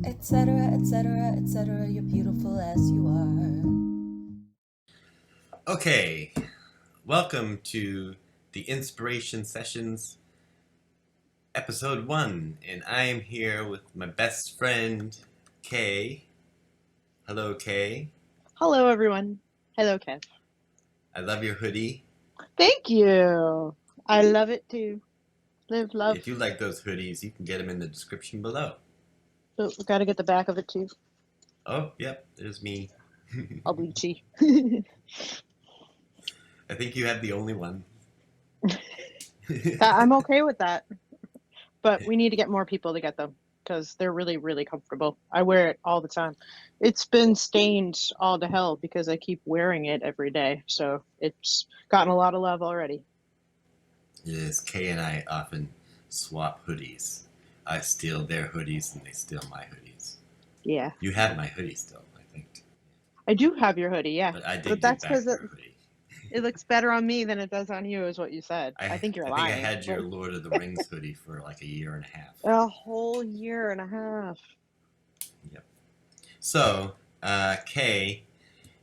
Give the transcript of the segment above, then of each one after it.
etc., etc., etc. You're beautiful as you are. Okay, welcome to the Inspiration Sessions episode 1, and I am here with my best friend, Kay. Hello, Kay. Hello, everyone. Hello, Kev. I love your hoodie. Thank you. I love it too. Live, love. If you like those hoodies, you can get them in the description below. Oh, we gotta get the back of it too. Oh, yep, there's me. I'll bleachy. I think you have the only one. I'm okay with that. But we need to get more people to get them because they're really, really comfortable. I wear it all the time. It's been stained all to hell because I keep wearing it every day. So it's gotten a lot of love already. Yes, Kay and I often swap hoodies. I steal their hoodies and they steal my hoodies. Yeah. You have my hoodie still, I think. I do have your hoodie, yeah. But I did But that's give back because your hoodie. it looks better on me than it does on you, is what you said. I think you're I lying. think I had your Lord of the Rings hoodie for like a year and a half. A whole year and a half. Yep. So, Kay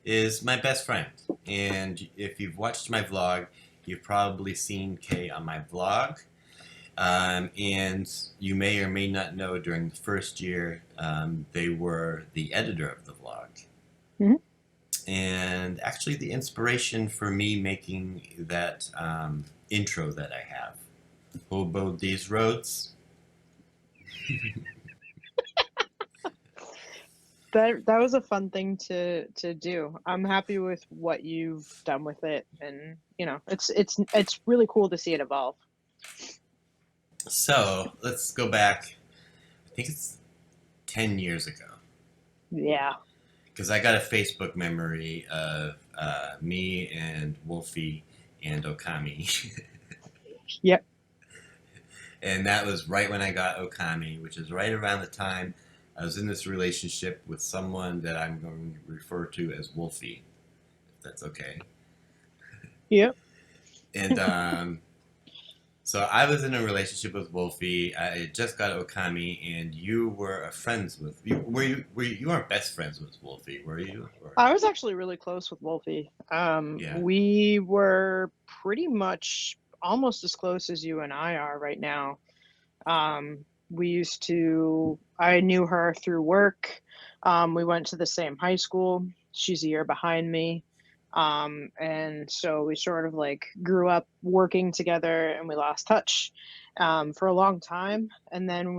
is my best friend. And if you've watched my vlog, you've probably seen Kay on my vlog. And you may or may not know during the first year, they were the editor of the vlog. Mm-hmm. And actually the inspiration for me making that intro that I have. Hobo these roads. That was a fun thing to do. I'm happy with what you've done with it, and it's really cool to see it evolve. So let's go back. I think it's 10 years ago. Yeah. Because I got a Facebook memory of me and Wolfie and Okami. Yep. And that was right when I got Okami, which is right around the time I was in this relationship with someone that I'm going to refer to as Wolfie, if that's okay. Yep. And so I was in a relationship with Wolfie. I just got Okami, and you were friends with. You weren't best friends with Wolfie, were you? Or? I was actually really close with Wolfie. Yeah. We were pretty much almost as close as you and I are right now. I knew her through work. We went to the same high school. She's a year behind me. And so we sort of like grew up working together and we lost touch for a long time. And then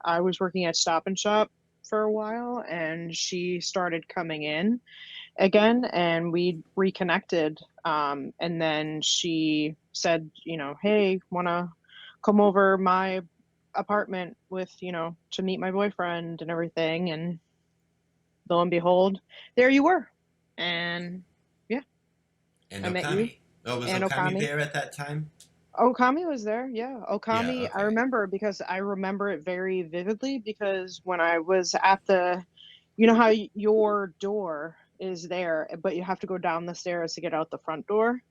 I was working at Stop and Shop for a while and she started coming in again and we reconnected. And then she said, hey, want to come over my apartment with, to meet my boyfriend and everything. And lo and behold, there you were. And yeah, And I met you. Okami. Oh, was And Okami Okami. there at that time? Okami was there, yeah. Okami, Yeah, okay. I remember because I remember it very vividly because when I was at you know how your door is there, but you have to go down the stairs to get out the front door.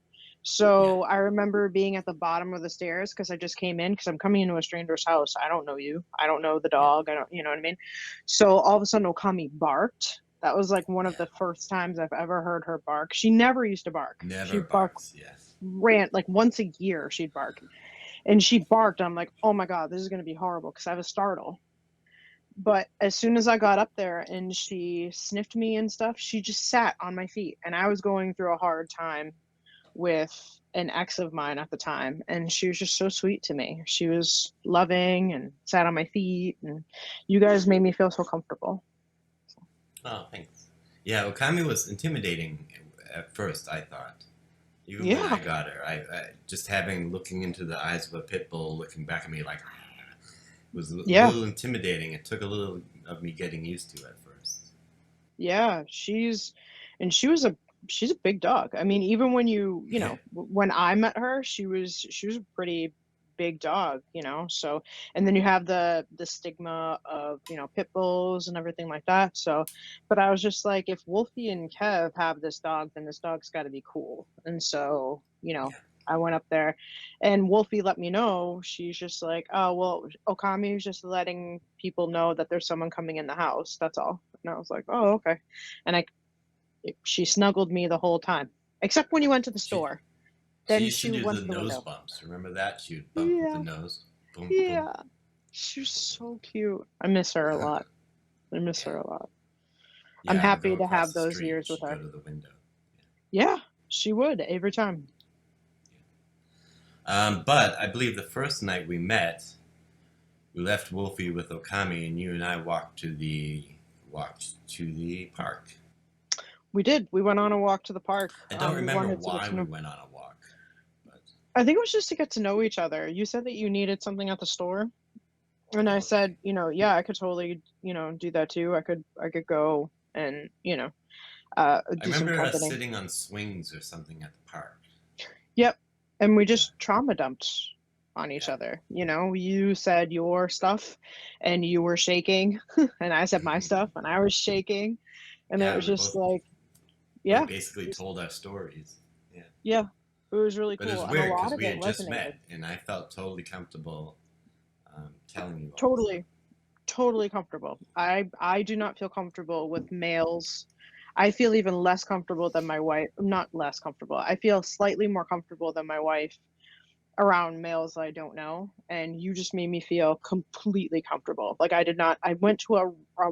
So I remember being at the bottom of the stairs because I just came in because I'm coming into a stranger's house. I don't know you. I don't know the dog. I don't, you know what I mean? So all of a sudden Okami barked. That was like one of the first times I've ever heard her bark. She never used to bark. Never She'd barks, yes. like once a year she'd bark. And she barked. I'm like, oh my God, this is going to be horrible because I have a startle. But as soon as I got up there and she sniffed me and stuff, she just sat on my feet. And I was going through a hard time with an ex of mine at the time. And she was just so sweet to me. She was loving and sat on my feet. And you guys made me feel so comfortable. Oh, thanks. Yeah, Okami was intimidating at first, I thought. Even when I got her, I just looking into the eyes of a pit bull looking back at me like, was a little intimidating. It took a little of me getting used to at first. Yeah, she's a big dog. I mean, even when when I met her, she was a pretty big dog, So, and then you have the stigma of, pit bulls and everything like that. So, but I was just like, if Wolfie and Kev have this dog, then this dog's got to be cool. And so, I went up there, and Wolfie let me know. She's just like, oh, well, Okami is just letting people know that there's someone coming in the house. That's all. And I was like, oh, okay. And she snuggled me the whole time, except when you went to the She store. she Then used to she do went the to the nose window. bumps. Remember that? She would bump with the Yeah, nose. Boom, boom. yeah. She was so cute. I miss her a lot. I miss Yeah. her a lot. I'm Yeah, I would go happy to across have the those street and years with she'd go her. to the window. Yeah, she would every time. But I believe the first night we met, we left Wolfie with Okami, and you and I walked to the park. We did. We went on a walk to the park. I don't We remember wanted to get why to we know. went on a walk, but I think it was just to get to know each other. You said that you needed something at the store, and I okay. said, yeah, I could totally, do that too. I could go and, I do some remember us company. sitting on swings or something at the park. Yep. And we Yeah, just trauma dumped on each yeah, other. You said your stuff and you were shaking, and I said my stuff and I was shaking. And it yeah. was just like, We yeah, basically told our stories. Yeah, yeah, it was really but it was cool. And a weird lot because of we it had just resonated. met, and I felt totally comfortable telling you all this stuff. Totally, totally comfortable. I do not feel comfortable with males. I feel even less comfortable than my wife. Not less comfortable. I feel slightly more comfortable than my wife around males I don't know, and you just made me feel completely comfortable. Like I went to a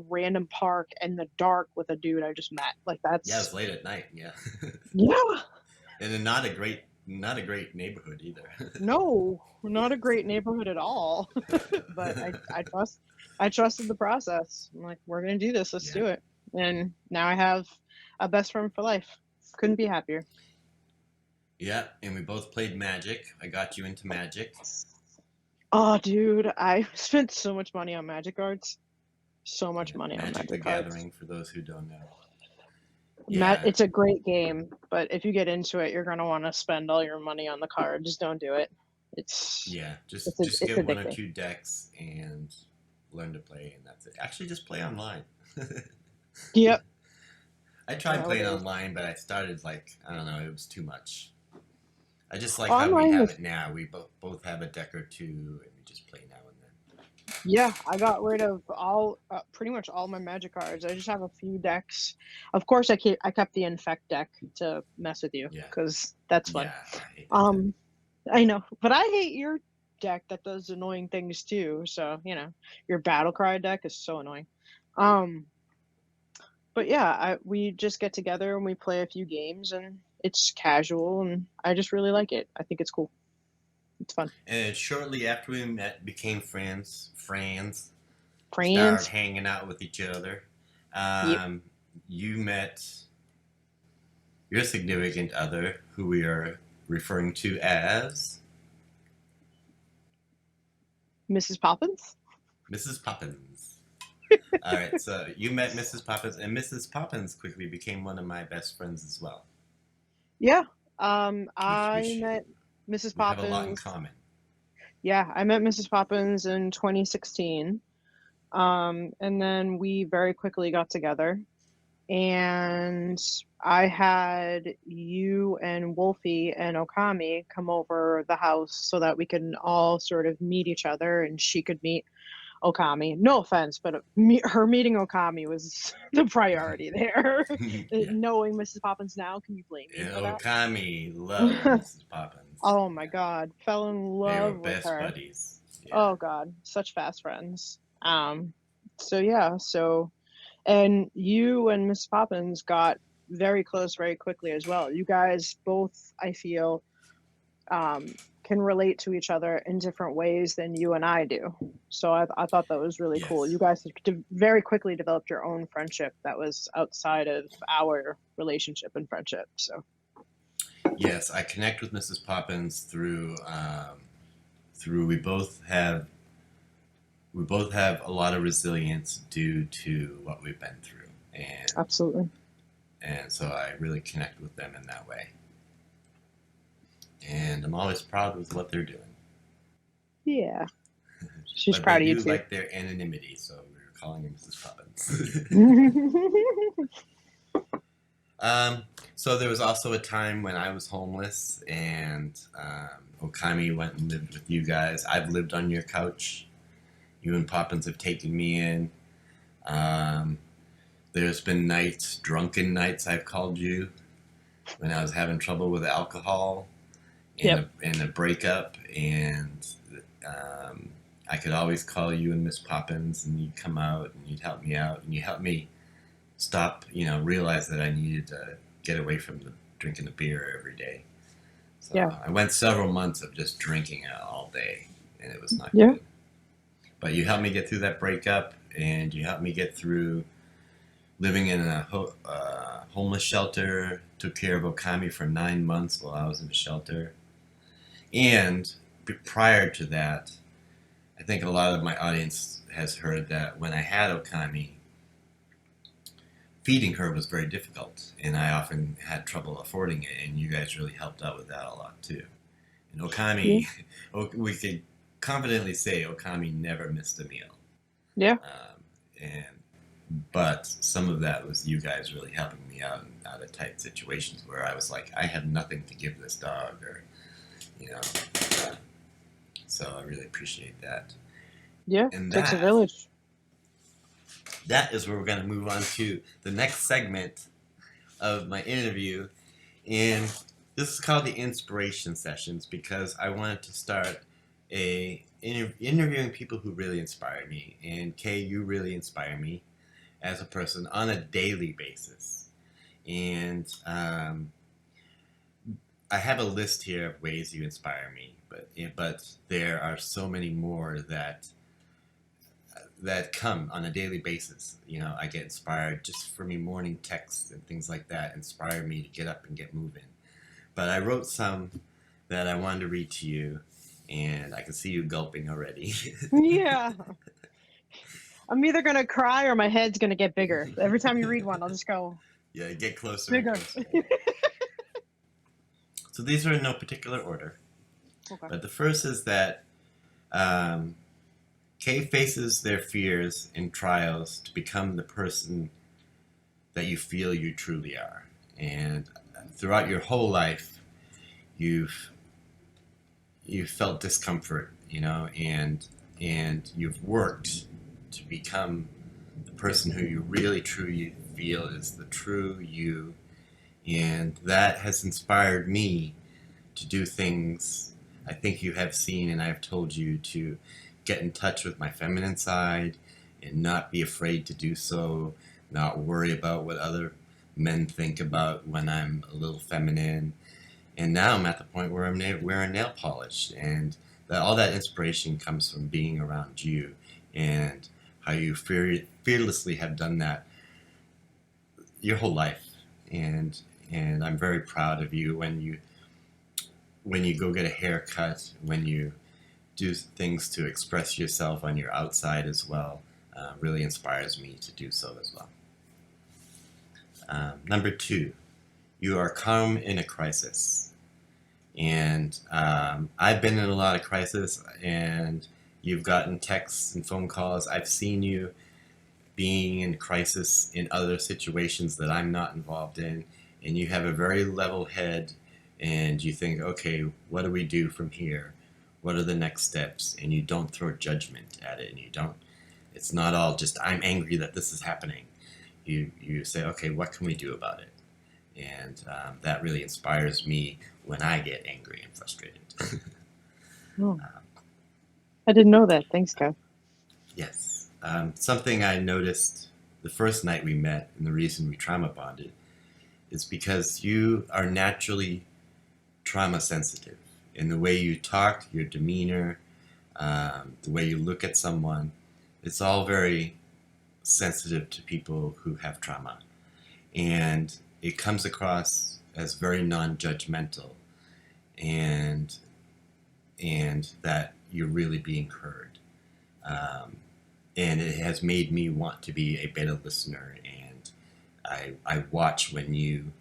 random park in the dark with a dude I just met. Like Yeah, it that's was late at night. Yeah, yeah, and then not a great neighborhood either. no, not a great neighborhood at all. But I trusted the process. I'm like, we're gonna do this, let's Yeah, do it. And now I have a best friend for life. Couldn't be happier. yeah, and we both played Magic. I got you into Magic. Oh dude, I spent so much money on magic cards. So much Yeah, money on Magic the magic cards. Gathering for those who don't know. Yeah, It's a great game, but if you get into it, you're gonna want to spend all your money on the card. Just don't do it. It's yeah. it's Just it's get one or addicting. two decks and learn to play, and that's it. Actually, just play online. Yep. I tried playing Nowadays, online, but I started like I don't know, it was too much. I just like how we online have is it now. We both have a deck or two, and we just play now and then. yeah. I got rid of all pretty much all my magic cards. I just have a few decks. Of course, I kept the infect deck to mess with you Yeah, because that's fun. yeah. I hate that deck. Um, I know, but I hate your deck that does annoying things too. So your battle cry deck is so annoying. Um, but yeah, we just get together and we play a few games, and it's casual, and I just really like it. I think it's cool. It's fun. And shortly after we met, became friends, started Friends. hanging out with each other. Yep. Um, you met your significant other, who we are referring to as Mrs. Poppins. Mrs. Poppins. All right, so you met Mrs. Poppins, and Mrs. Poppins quickly became one of my best friends as well. Yeah. Which I met Mrs. we have a lot in Poppins. common. Yeah, I met Mrs. Poppins in 2016. And then we very quickly got together, and I had you and Wolfie and Okami come over the house so that we can all sort of meet each other, and she could meet Okami. No offense, but her meeting Okami was the priority there. Yeah. Knowing Mrs. Poppins now, can you blame me And for that? Okami loved Mrs. Poppins. Oh my Yeah. God, fell in They were love with best her. buddies. Yeah. Oh God, such fast friends. So yeah, and you and Miss Poppins got very close very quickly as well. You guys both, I feel, can relate to each other in different ways than you and I do. So I thought that was really cool. Yes. You guys very quickly developed your own friendship that was outside of our relationship and friendship. So Yes, I connect with Mrs. Poppins through we both have a lot of resilience due to what we've been through, and absolutely. so I really connect with them in that way, and I'm always proud with what they're doing. Yeah, she's But they proud of you do too. like their anonymity, so we were calling her Mrs. Poppins. So there was also a time when I was homeless, and Okami went and lived with you guys. I've lived on your couch. You and Poppins have taken me in. Um, there's been nights, drunken nights, I've called you when I was having trouble with alcohol Yep. and a breakup, and um, I could always call you and Miss Poppins, and you'd come out and you'd help me out, and you helped me stop, realize that I needed to get away from drinking the beer every day. So Yeah. I went several months of just drinking it all day, and it was not Yeah. good. But you helped me get through that breakup, and you helped me get through living in a homeless shelter. Took care of Okami for 9 months while I was in the shelter. And prior to that, I think a lot of my audience has heard that when I had Okami, feeding her was very difficult, and I often had trouble affording it, and you guys really helped out with that a lot too. And Okami, we could confidently say Okami never missed a meal. Yeah. But some of that was you guys really helping me out of tight situations where I was like, I have nothing to give this dog, or so I really appreciate that. Yeah. And Takes a village. That is where we're going to move on to the next segment of my interview, and this is called the inspiration sessions because I wanted to start interviewing people who really inspire me. And Kay, you really inspire me as a person on a daily basis. And I have a list here of ways you inspire me, but there are so many more that come on a daily basis. I get inspired just from your morning texts and things like that inspire me to get up and get moving. But I wrote some that I wanted to read to you, and I can see you gulping already. Yeah. I'm either going to cry or my head's going to get bigger. Every time you read one, I'll just go. Yeah, get closer. Bigger. And closer. So these are in no particular order. Okay. But the first is that Kay faces their fears and trials to become the person that you feel you truly are. And throughout your whole life, you've felt discomfort, and you've worked to become the person who you really truly feel is the true you. And that has inspired me to do things I think you have seen and I've told you to get in touch with my feminine side and not be afraid to do so, not worry about what other men think about when I'm a little feminine. And now I'm at the point where I'm wearing nail polish, and all that inspiration comes from being around you and how you fearlessly have done that your whole life. And I'm very proud of you when you go get a haircut, when you do things to express yourself on your outside as well. Really inspires me to do so as well. Number 2, you are calm in a crisis. And I've been in a lot of crisis, and you've gotten texts and phone calls. I've seen you being in crisis in other situations that I'm not involved in, and you have a very level head, and you think, okay, what do we do from here? What are the next steps? And you don't throw judgment at it, and it's not all just, I'm angry that this is happening. You say, okay, what can we do about it? And that really inspires me when I get angry and frustrated. Oh. I didn't know that. Thanks, Kev. Yes. Something I noticed the first night we met, and the reason we trauma bonded, is because you are naturally trauma sensitive. In the way you talk, your demeanor, the way you look at someone, it's all very sensitive to people who have trauma. And it comes across as very non-judgmental, and that you're really being heard. And it has made me want to be a better listener, and I watch when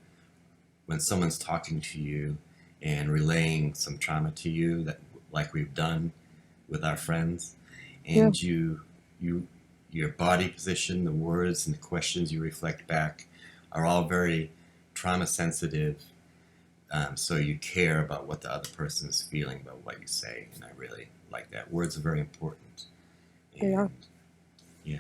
someone's talking to you and relaying some trauma to you, that like we've done with our friends, and your body position, the words and the questions you reflect back are all very trauma sensitive, so you care about what the other person is feeling about what you say, and I really like that. Words are very important. They are. And yeah.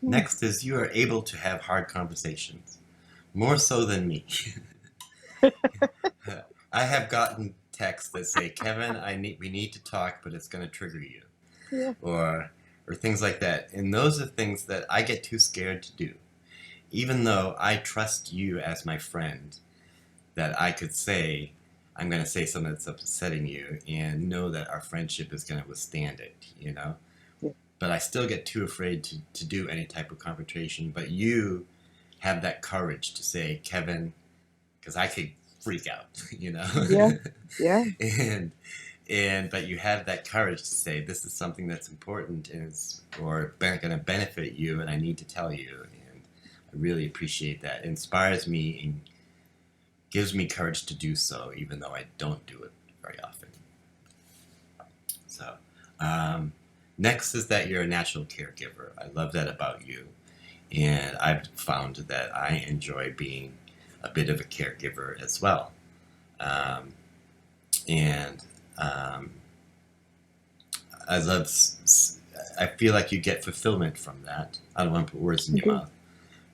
Hmm. Next is you are able to have hard conversations, more so than me. I have gotten texts that say, "Kevin, we need to talk, but it's going to trigger you," Yeah. or things like that. And those are things that I get too scared to do, even though I trust you as my friend. That I could say, I'm going to say something that's upsetting you, and know that our friendship is going to withstand it. Yeah. But I still get too afraid to do any type of confrontation. But you have that courage to say, Kevin, because I could freak out, Yeah. Yeah. but you have that courage to say, this is something that's important and or going to benefit you, and I need to tell you. And I really appreciate that. It inspires me and gives me courage to do so, even though I don't do it very often. So, next is that you're a natural caregiver. I love that about you. And I've found that I enjoy being a bit of a caregiver as well. Um, and I love, I feel like you get fulfillment from that. I don't want to put words in your Okay. mouth,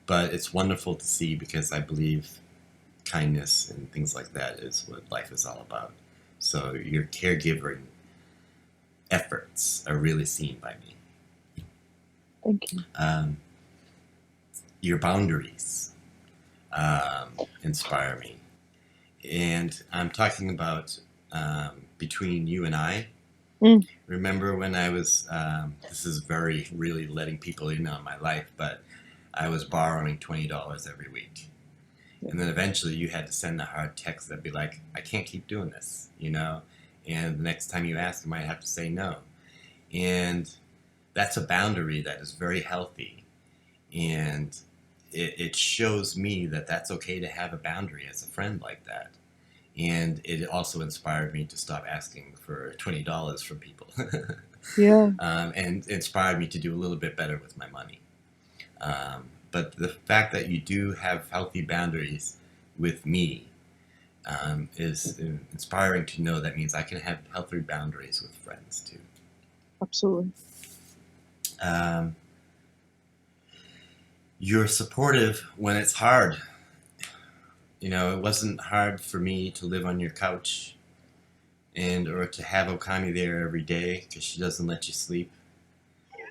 but it's wonderful to see because I believe kindness and things like that is what life is all about. So your caregiving efforts are really seen by me. Thank you. Your boundaries inspire me. And I'm talking about between you and I. Mm. Remember when I was, this is very really letting people in on my life, but I was borrowing $20 every week. And then eventually you had to send the hard text that'd be like, I can't keep doing this, And the next time you ask, I might have to say no. And that's a boundary that is very healthy. And it shows me that that's okay to have a boundary as a friend like that. And it also inspired me to stop asking for $20 from people. Yeah. And inspired me to do a little bit better with my money. But the fact that you do have healthy boundaries with me is inspiring to know. That means I can have healthy boundaries with friends too. Absolutely. You're supportive when it's hard. It wasn't hard for me to live on your couch or to have Okami there every day because she doesn't let you sleep.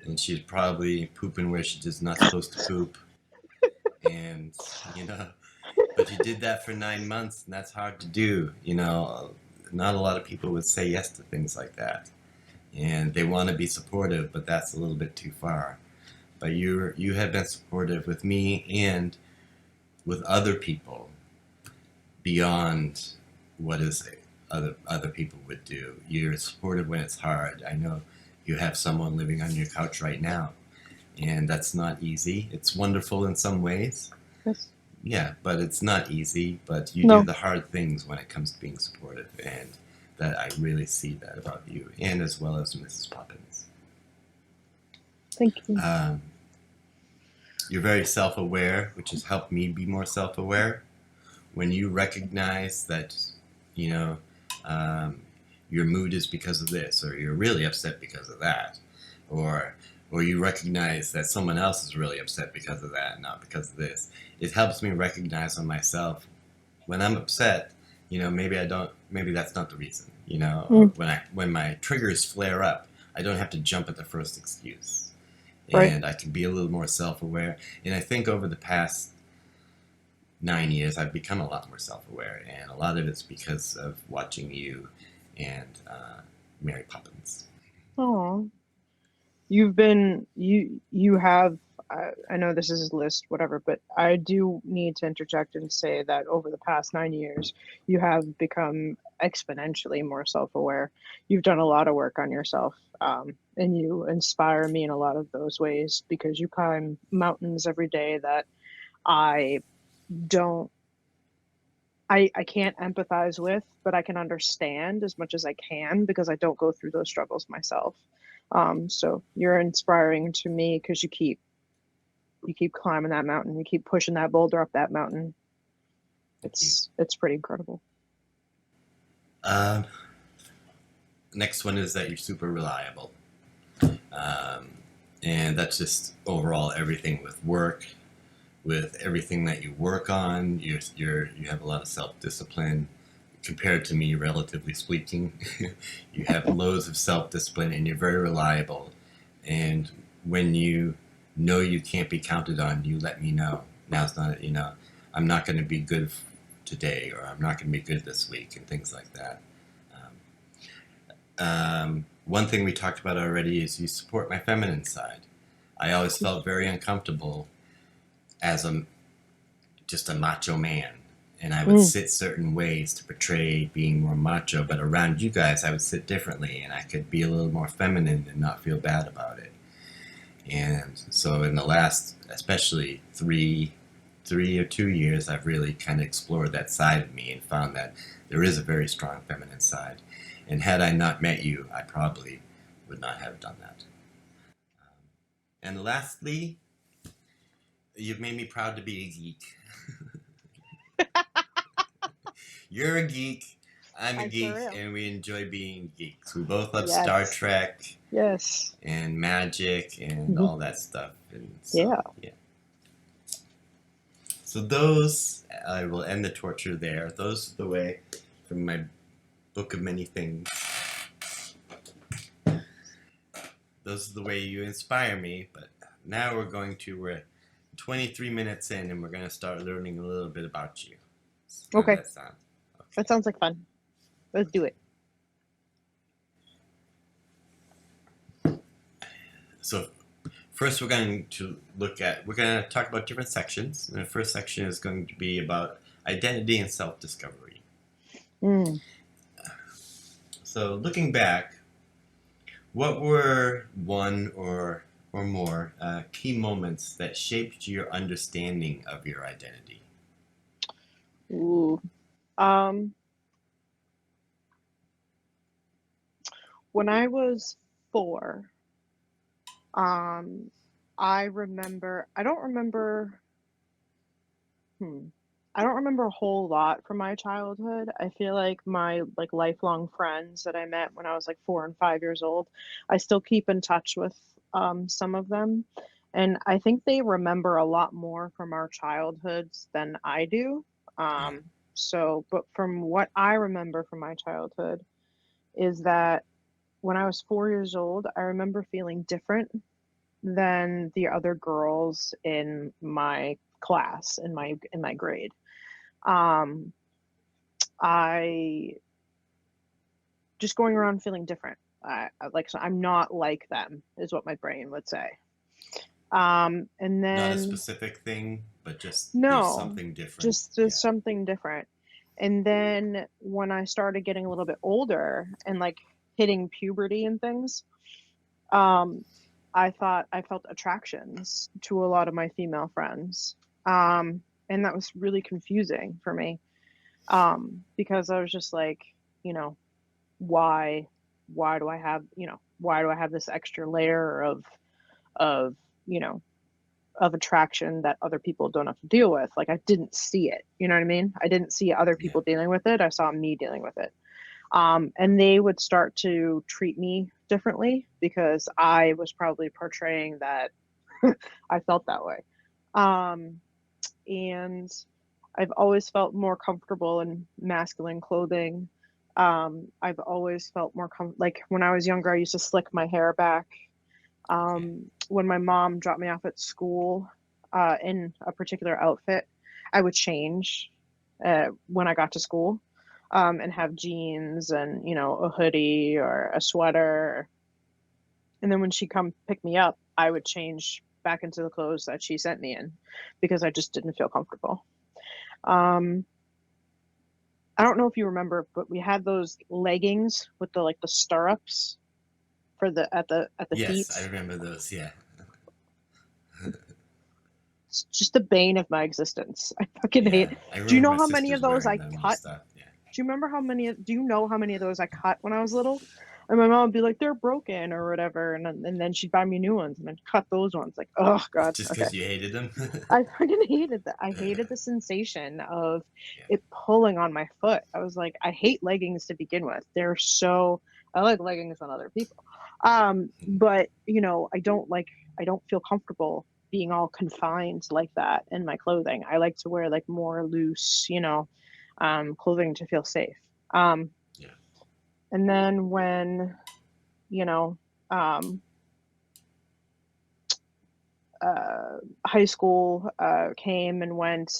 And she's probably pooping where she's not supposed to poop. And, but you did that for 9 months, and that's hard to do. Not a lot of people would say yes to things like that. And they want to be supportive, but that's a little bit too far. But you have been supportive with me and with other people beyond what is other people would do. You're supportive when it's hard. I know you have someone living on your couch right now, and that's not easy. It's wonderful in some ways. Yes. Yeah, but it's not easy. But you No. do the hard things when it comes to being supportive, and that I really see that about you, and as well as Mrs. Poppins. Thank you. You're very self-aware, which has helped me be more self-aware. When you recognize that, you know, um, your mood is because of this, or you're really upset because of that, or you recognize that someone else is really upset because of that, not because of this. It helps me recognize on myself when I'm upset. Maybe that's not the reason. Or when my triggers flare up, I don't have to jump at the first excuse, Right. and I can be a little more self-aware. And I think over the past 9 years, I've become a lot more self-aware, and a lot of it's because of watching you and Mary Poppins. Oh, you have. I know this is a list, whatever, but I do need to interject and say that over the past 9 years, you have become exponentially more self-aware. You've done a lot of work on yourself, and you inspire me in a lot of those ways because you climb mountains every day that I don't I can't empathize with, but I can understand as much as I can because I don't go through those struggles myself. So you're inspiring to me because you keep you keep climbing that mountain, you keep pushing that boulder up that mountain. Thank you. It's pretty incredible. Next one is that you're super reliable. And that's just overall everything with work, with everything that you work on. You have a lot of self-discipline. Compared to me, relatively speaking, you have loads of self-discipline and you're very reliable. And when you know you can't be counted on, you let me know. Now it's not, I'm not going to be good today, or I'm not going to be good this week, and things like that. One thing we talked about already is you support my feminine side. I always felt very uncomfortable as just a macho man, and I would sit certain ways to portray being more macho, but around you guys I would sit differently, and I could be a little more feminine and not feel bad about it. And so in the last, especially 3 or 2 years, I've really kind of explored that side of me and found that there is a very strong feminine side. And had I not met you, I probably would not have done that. And lastly, you've made me proud to be a geek. You're a geek, I'm a geek, and we enjoy being geeks. We both love Star Trek. Yes. And magic and all that stuff. And so, yeah. So those, I will end the torture there. Those are the way from my book of many things. Those are the way you inspire me. But now we're 23 minutes in, and we're going to start learning a little bit about you. How does that sound? Okay. That sounds like fun. Let's do it. So first we're going to talk about different sections. And the first section is going to be about identity and self-discovery. So looking back, what were one or more key moments that shaped your understanding of your identity? When I was 4, I don't remember a whole lot from my childhood. I feel like my lifelong friends that I met when I was 4 and 5 years old, I still keep in touch with some of them. And I think they remember a lot more from our childhoods than I do. But from what I remember from my childhood is that when I was 4 years old, I remember feeling different than the other girls in my class, in my grade. I just going around feeling different. So I'm not like them, is what my brain would say. And then not a specific thing, but just something different. Just something different. And then when I started getting a little bit older and hitting puberty and things, I felt attractions to a lot of my female friends. And that was really confusing for me. Because I was just why do I have this extra layer of attraction that other people don't have to deal with? I didn't see it. You know what I mean? I didn't see other people dealing with it. I saw me dealing with it. And they would start to treat me differently because I was probably portraying that I felt that way. And I've always felt more comfortable in masculine clothing. I've always felt more when I was younger, I used to slick my hair back. When my mom dropped me off at school in a particular outfit, I would change when I got to school and have jeans and, a hoodie or a sweater. And then when she come pick me up, I would change back into the clothes that she sent me in because I just didn't feel comfortable. I don't know if you remember, but we had those leggings with the stirrups for at the feet. Yes, I remember those. Yeah. It's just the bane of my existence. I fucking hate it. Do you know how many of those I cut? Do you know how many of those I cut when I was little? And my mom would be like, they're broken or whatever, and then she'd buy me new ones and then cut those ones. Like, oh God, Just okay. because you hated them? I fucking hated that. I hated the sensation of Yeah. it pulling on my foot. I was like, I hate leggings to begin with. They're so, I like leggings on other people. But you know, I don't feel comfortable being all confined like that in my clothing. I like to wear like more loose, you know, clothing to feel safe. Um, Yeah. and then when, you know, um, high school came and went,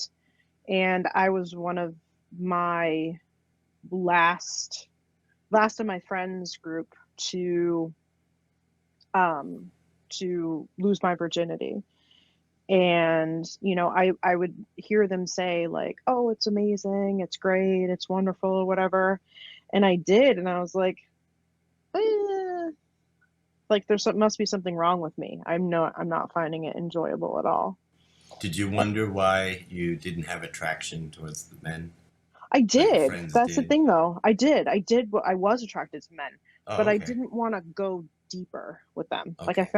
and I was one of my last of my friends group um to lose my virginity. And you know, I would hear them say like, oh, it's amazing, it's great, it's wonderful, or whatever. And I did, and I was like, eh, like must be something wrong with me. I'm not finding it enjoyable at all. Did you wonder why you didn't have attraction towards the men, I but your did. friends That's the did? thing, though. I was attracted to men, but Oh, I okay. didn't want to go deeper with them. Like Okay.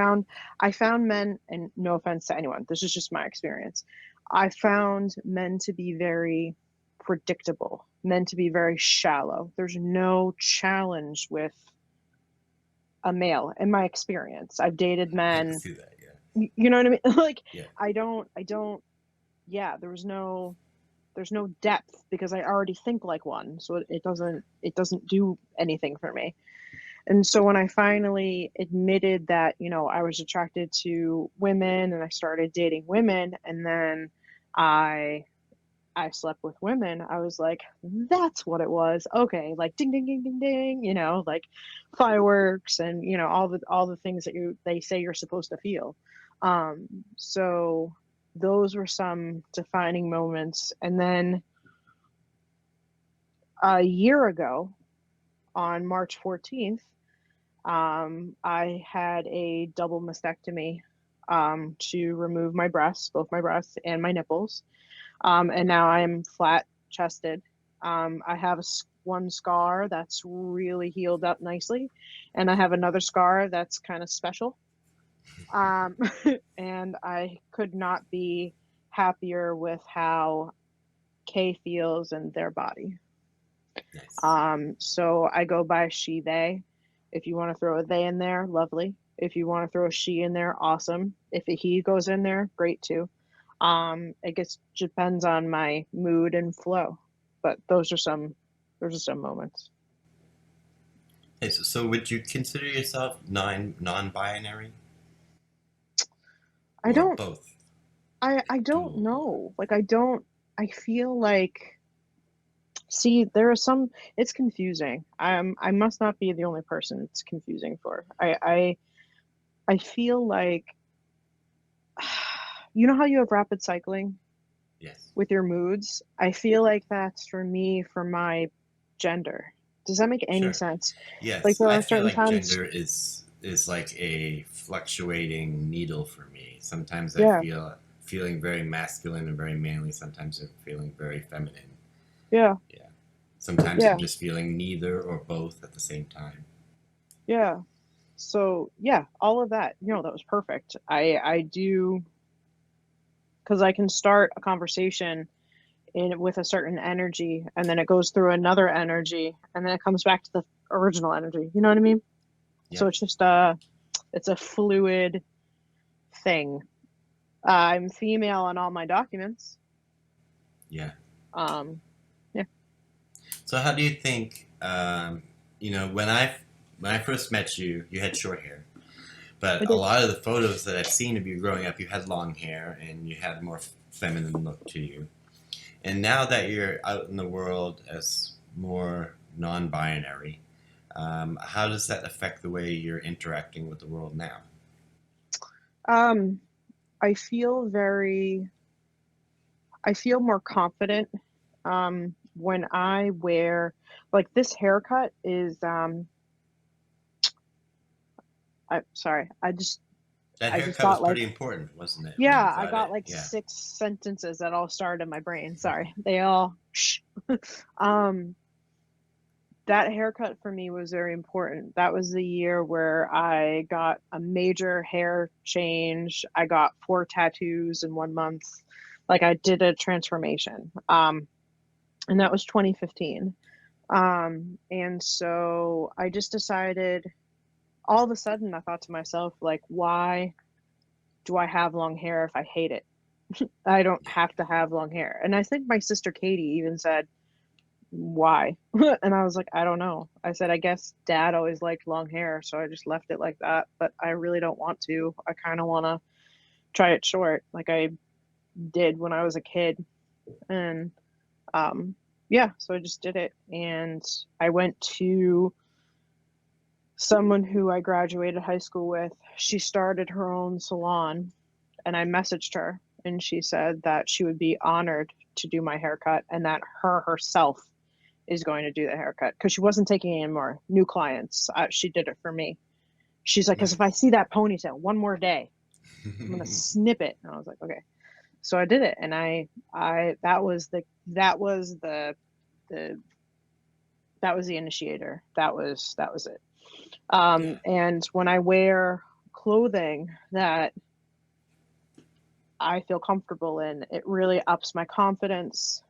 I found men, and no offense to anyone, this is just my experience. I found men to be very predictable, men to be very shallow. There's no challenge with a male in my experience. I've dated I can men, see that. Yeah. you know what I mean? Like Yeah. I don't, yeah, there's no depth because I already think like one, so it doesn't do anything for me. And so when I finally admitted that, you know, I was attracted to women and I started dating women, and then I I slept with women, I was like, that's what it was. Okay, like ding ding ding ding ding, you know, like fireworks and you know all the things that they say you're supposed to feel. So those were some defining moments. And then a year ago on March 14th, I had a double mastectomy to remove my breasts, both my breasts and my nipples. And now I'm flat chested. I have one scar that's really healed up nicely, and I have another scar that's kind of special. Um, and I could not be happier with how Kay feels in their body. Nice. So I go by she, they. If you want to throw a they in there, lovely. If you want to throw a she in there, awesome. If a he goes in there, great too. It gets depends on my mood and flow, but those are some moments. Hey, so would you consider yourself non-binary I or don't both? I don't Dual. know. Like I feel like, see, there are some, it's confusing. I must not be the only person it's confusing for. I feel like, you know how you have rapid cycling Yes. with your moods? I feel like that's for me for my gender. Does that make any Sure. sense? Like Yes. there I are feel certain like times, gender is like a fluctuating needle for me. Sometimes I yeah, feel feeling very masculine and very manly. Sometimes I'm feeling very feminine. yeah, Yeah. Sometimes yeah, I'm just feeling neither or both at the same time. yeah. So yeah, all of that, you know, that was perfect. I do, because I can start a conversation in with a certain energy, and then it goes through another energy, and then it comes back to the original energy. You know what I mean? So Yep. it's just it's a fluid thing. I'm female on all my documents. Yeah. Um, yeah, So how do you think? When I first met you, you had short hair, I but a did. lot of the photos that I've seen of you growing up, you had long hair and you had a more feminine look to you. And now that you're out in the world as more non-binary, how does that affect the way you're interacting with the world now? Um, I I feel more confident when I wear, like, this haircut is I sorry, That I just haircut was got like, pretty important, wasn't it, when you yeah, I got got it? like Yeah. 6 sentences that all started in my brain. Sorry, they all um that haircut for me was very important. That was the year where I got a major hair change. I got 4 tattoos in 1 month. Like, I did a transformation. And that was 2015. And so I just decided, all of a sudden I thought to myself, like, why do I have long hair if I hate it? I don't have to have long hair. And I think my sister Katie even said, why? And I was like, I don't know. I said, I guess dad always liked long hair, so I just left it like that, but I really don't want to. I kind of want to try it short like I did when I was a kid. And yeah, so I just did it. And I went to someone who I graduated high school with. She started her own salon, and I messaged her, and she said that she would be honored to do my haircut, and that herself is going to do the haircut because she wasn't taking any more new clients. She did it for me. She's like, because if I see that ponytail one more day, I'm gonna snip it. And I was like, okay. So I did it, and I that was the initiator. That was it. And when I wear clothing that I feel comfortable in, it really ups my confidence.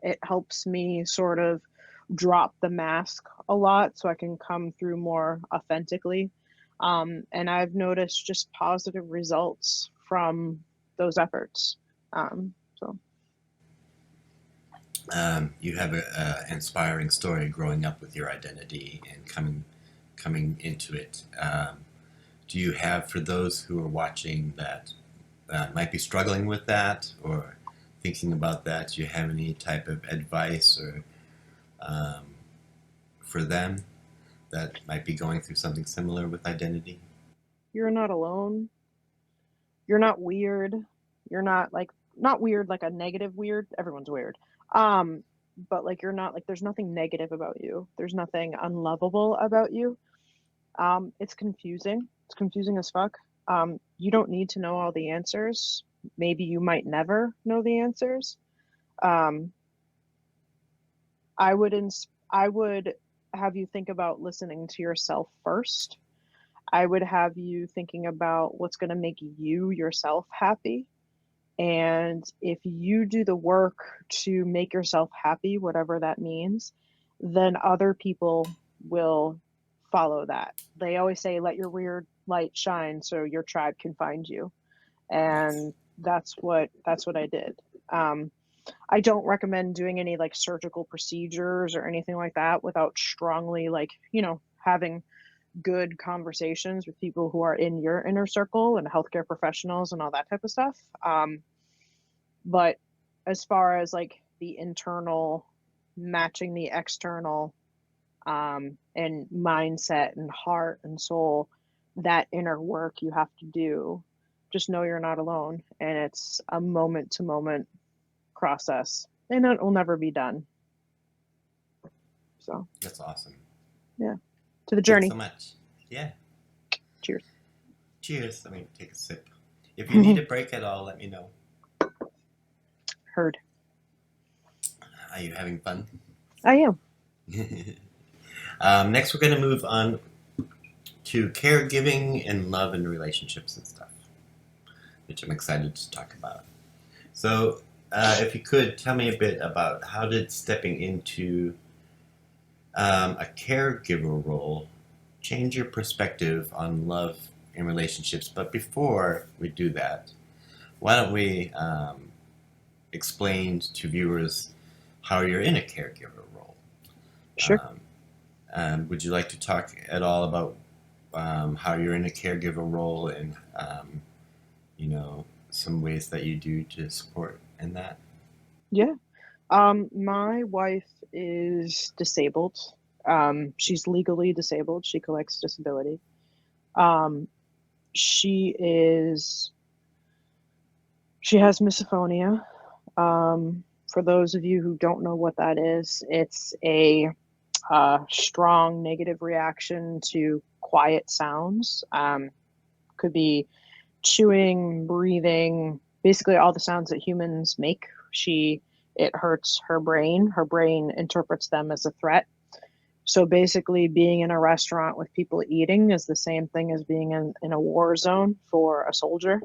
It helps me sort of drop the mask a lot so I can come through more authentically. And I've noticed just positive results from those efforts. So You have an inspiring story growing up with your identity and coming into it. Do you have, for those who are watching that might be struggling with that or thinking about that, do you have any type of advice or for them that might be going through something similar with identity? you're not alone. You're not weird. You're not weird like a negative weird. Everyone's weird. But like, you're not, like, there's nothing negative about you. There's nothing unlovable about you. It's confusing. It's confusing as fuck. You don't need to know all the answers. Maybe you might never know the answers. Um, I would have you think about listening to yourself first. I would have you thinking about what's going to make you yourself happy. And if you do the work to make yourself happy, whatever that means, then other people will follow that. They always say, let your weird light shine so your tribe can find you. Yes. And that's what I did. I don't recommend doing any like surgical procedures or anything like that without strongly, like, having good conversations with people who are in your inner circle and healthcare professionals and all that type of stuff. But as far as like the internal matching the external, and mindset and heart and soul, that inner work you have to do, just know you're not alone, and it's a moment to moment process, and it will never be done. So That's awesome. yeah, to the Thanks journey. so much. Yeah. Cheers. Cheers. Let me take a sip. If you need a break at all, let me know. Heard. Are you having fun? I am. Next, we're going to move on to caregiving and love and relationships and stuff, which I'm excited to talk about. So, if you could tell me a bit about how did stepping into a caregiver role change your perspective on love and relationships? But before we do that, why don't we explain to viewers how you're in a caregiver role? Sure. Would you like to talk at all about how you're in a caregiver role and some ways that you do to support in that? Yeah. My wife is disabled. She's legally disabled. She collects disability. She has misophonia. For those of you who don't know what that is, it's a strong negative reaction to quiet sounds. Could be chewing, breathing, basically all the sounds that humans make. It hurts her brain. Her brain interprets them as a threat. So basically, being in a restaurant with people eating is the same thing as being in a war zone for a soldier.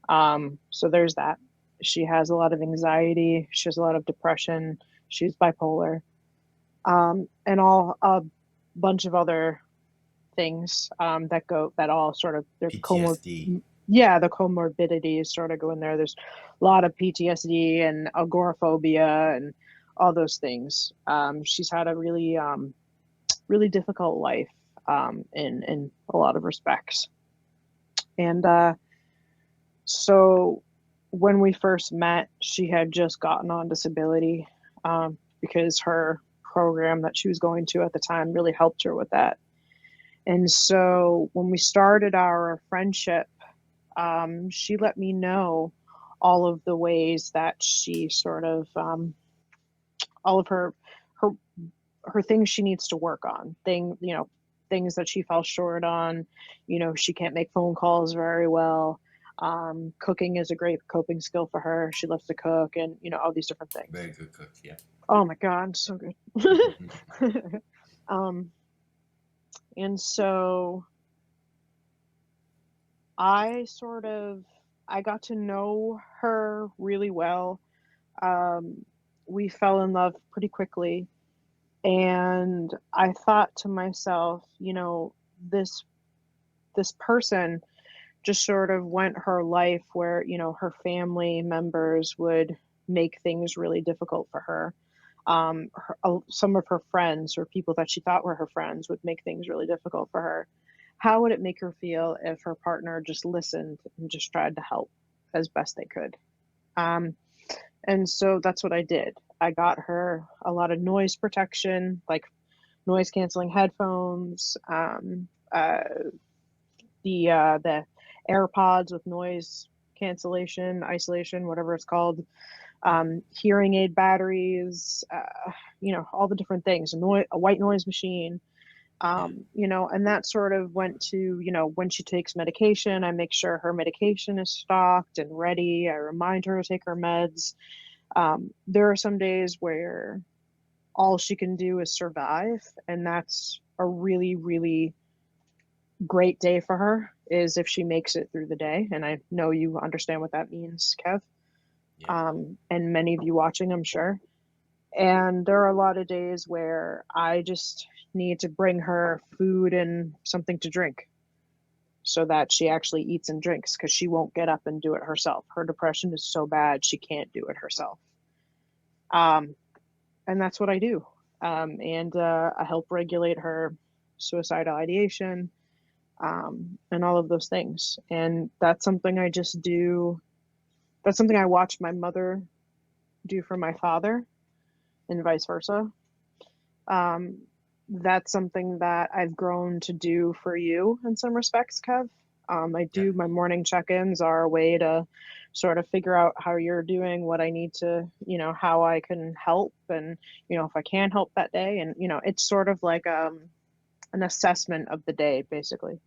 So there's that. She has a lot of anxiety. She has a lot of depression. She's bipolar, and all a bunch of other things that all sort of their PTSD. yeah, the comorbidities sort of go in there. There's a lot of PTSD and agoraphobia and all those things. She's had a really difficult life in a lot of respects. And so when we first met, she had just gotten on disability because her program that she was going to at the time really helped her with that. And so when we started our friendship, she let me know all of the ways that she sort of all of her her things she needs to work on, things that she fell short on. She can't make phone calls very well. Cooking is a great coping skill for her. She loves to cook, and all these different things. Very good cook, yeah. Oh my God, so good. um and so I got to know her really well. We fell in love pretty quickly, and I thought to myself, this person just sort of went her life where, her family members would make things really difficult for her. Some of her friends or people that she thought were her friends would make things really difficult for her. How would it make her feel if her partner just listened and just tried to help as best they could? Um, and so that's what I did. I got her a lot of noise protection, like noise canceling headphones, the AirPods with noise cancellation, isolation, whatever it's called, hearing aid batteries, all the different things, a white noise machine, and that sort of went to, when she takes medication, I make sure her medication is stocked and ready. I remind her to take her meds. There are some days where all she can do is survive, and that's a really, really great day for her, is if she makes it through the day. And I know you understand what that means, Kev. Yeah. And many of you watching, I'm sure. And there are a lot of days where I just need to bring her food and something to drink so that she actually eats and drinks, because she won't get up and do it herself. Her depression is so bad, she can't do it herself. And that's what I do. And I help regulate her suicidal ideation, and all of those things. And that's something I just do. That's something I watched my mother do for my father, and vice versa. Um, that's something that I've grown to do for you in some respects, Kev. I Yeah. do my morning check-ins are a way to sort of figure out how you're doing, what I need to, how I can help, and if I can help that day, and it's sort of like an assessment of the day, basically.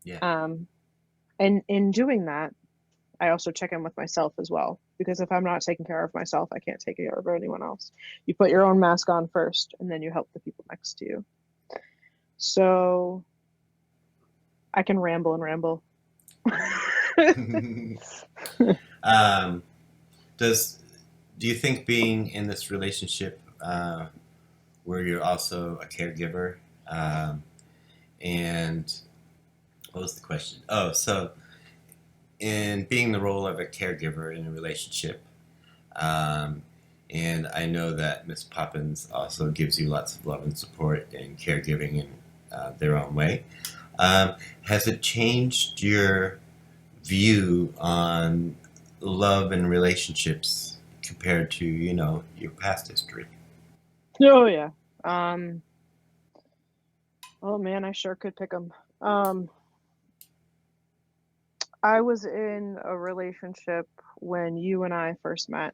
Yeah. And in doing that, I also check in with myself as well, because if I'm not taking care of myself, I can't take care of anyone else. You put your own mask on first, and then you help the people next to you. So I can ramble and ramble. um, do you think being in this relationship where you're also a caregiver, and what was the question? Oh, so in being the role of a caregiver in a relationship, um, and I know that Miss Poppins also gives you lots of love and support and caregiving in their own way. Has it changed your view on love and relationships compared to your past history? Oh yeah. Um, oh man, I sure could pick them. I was in a relationship when you and I first met,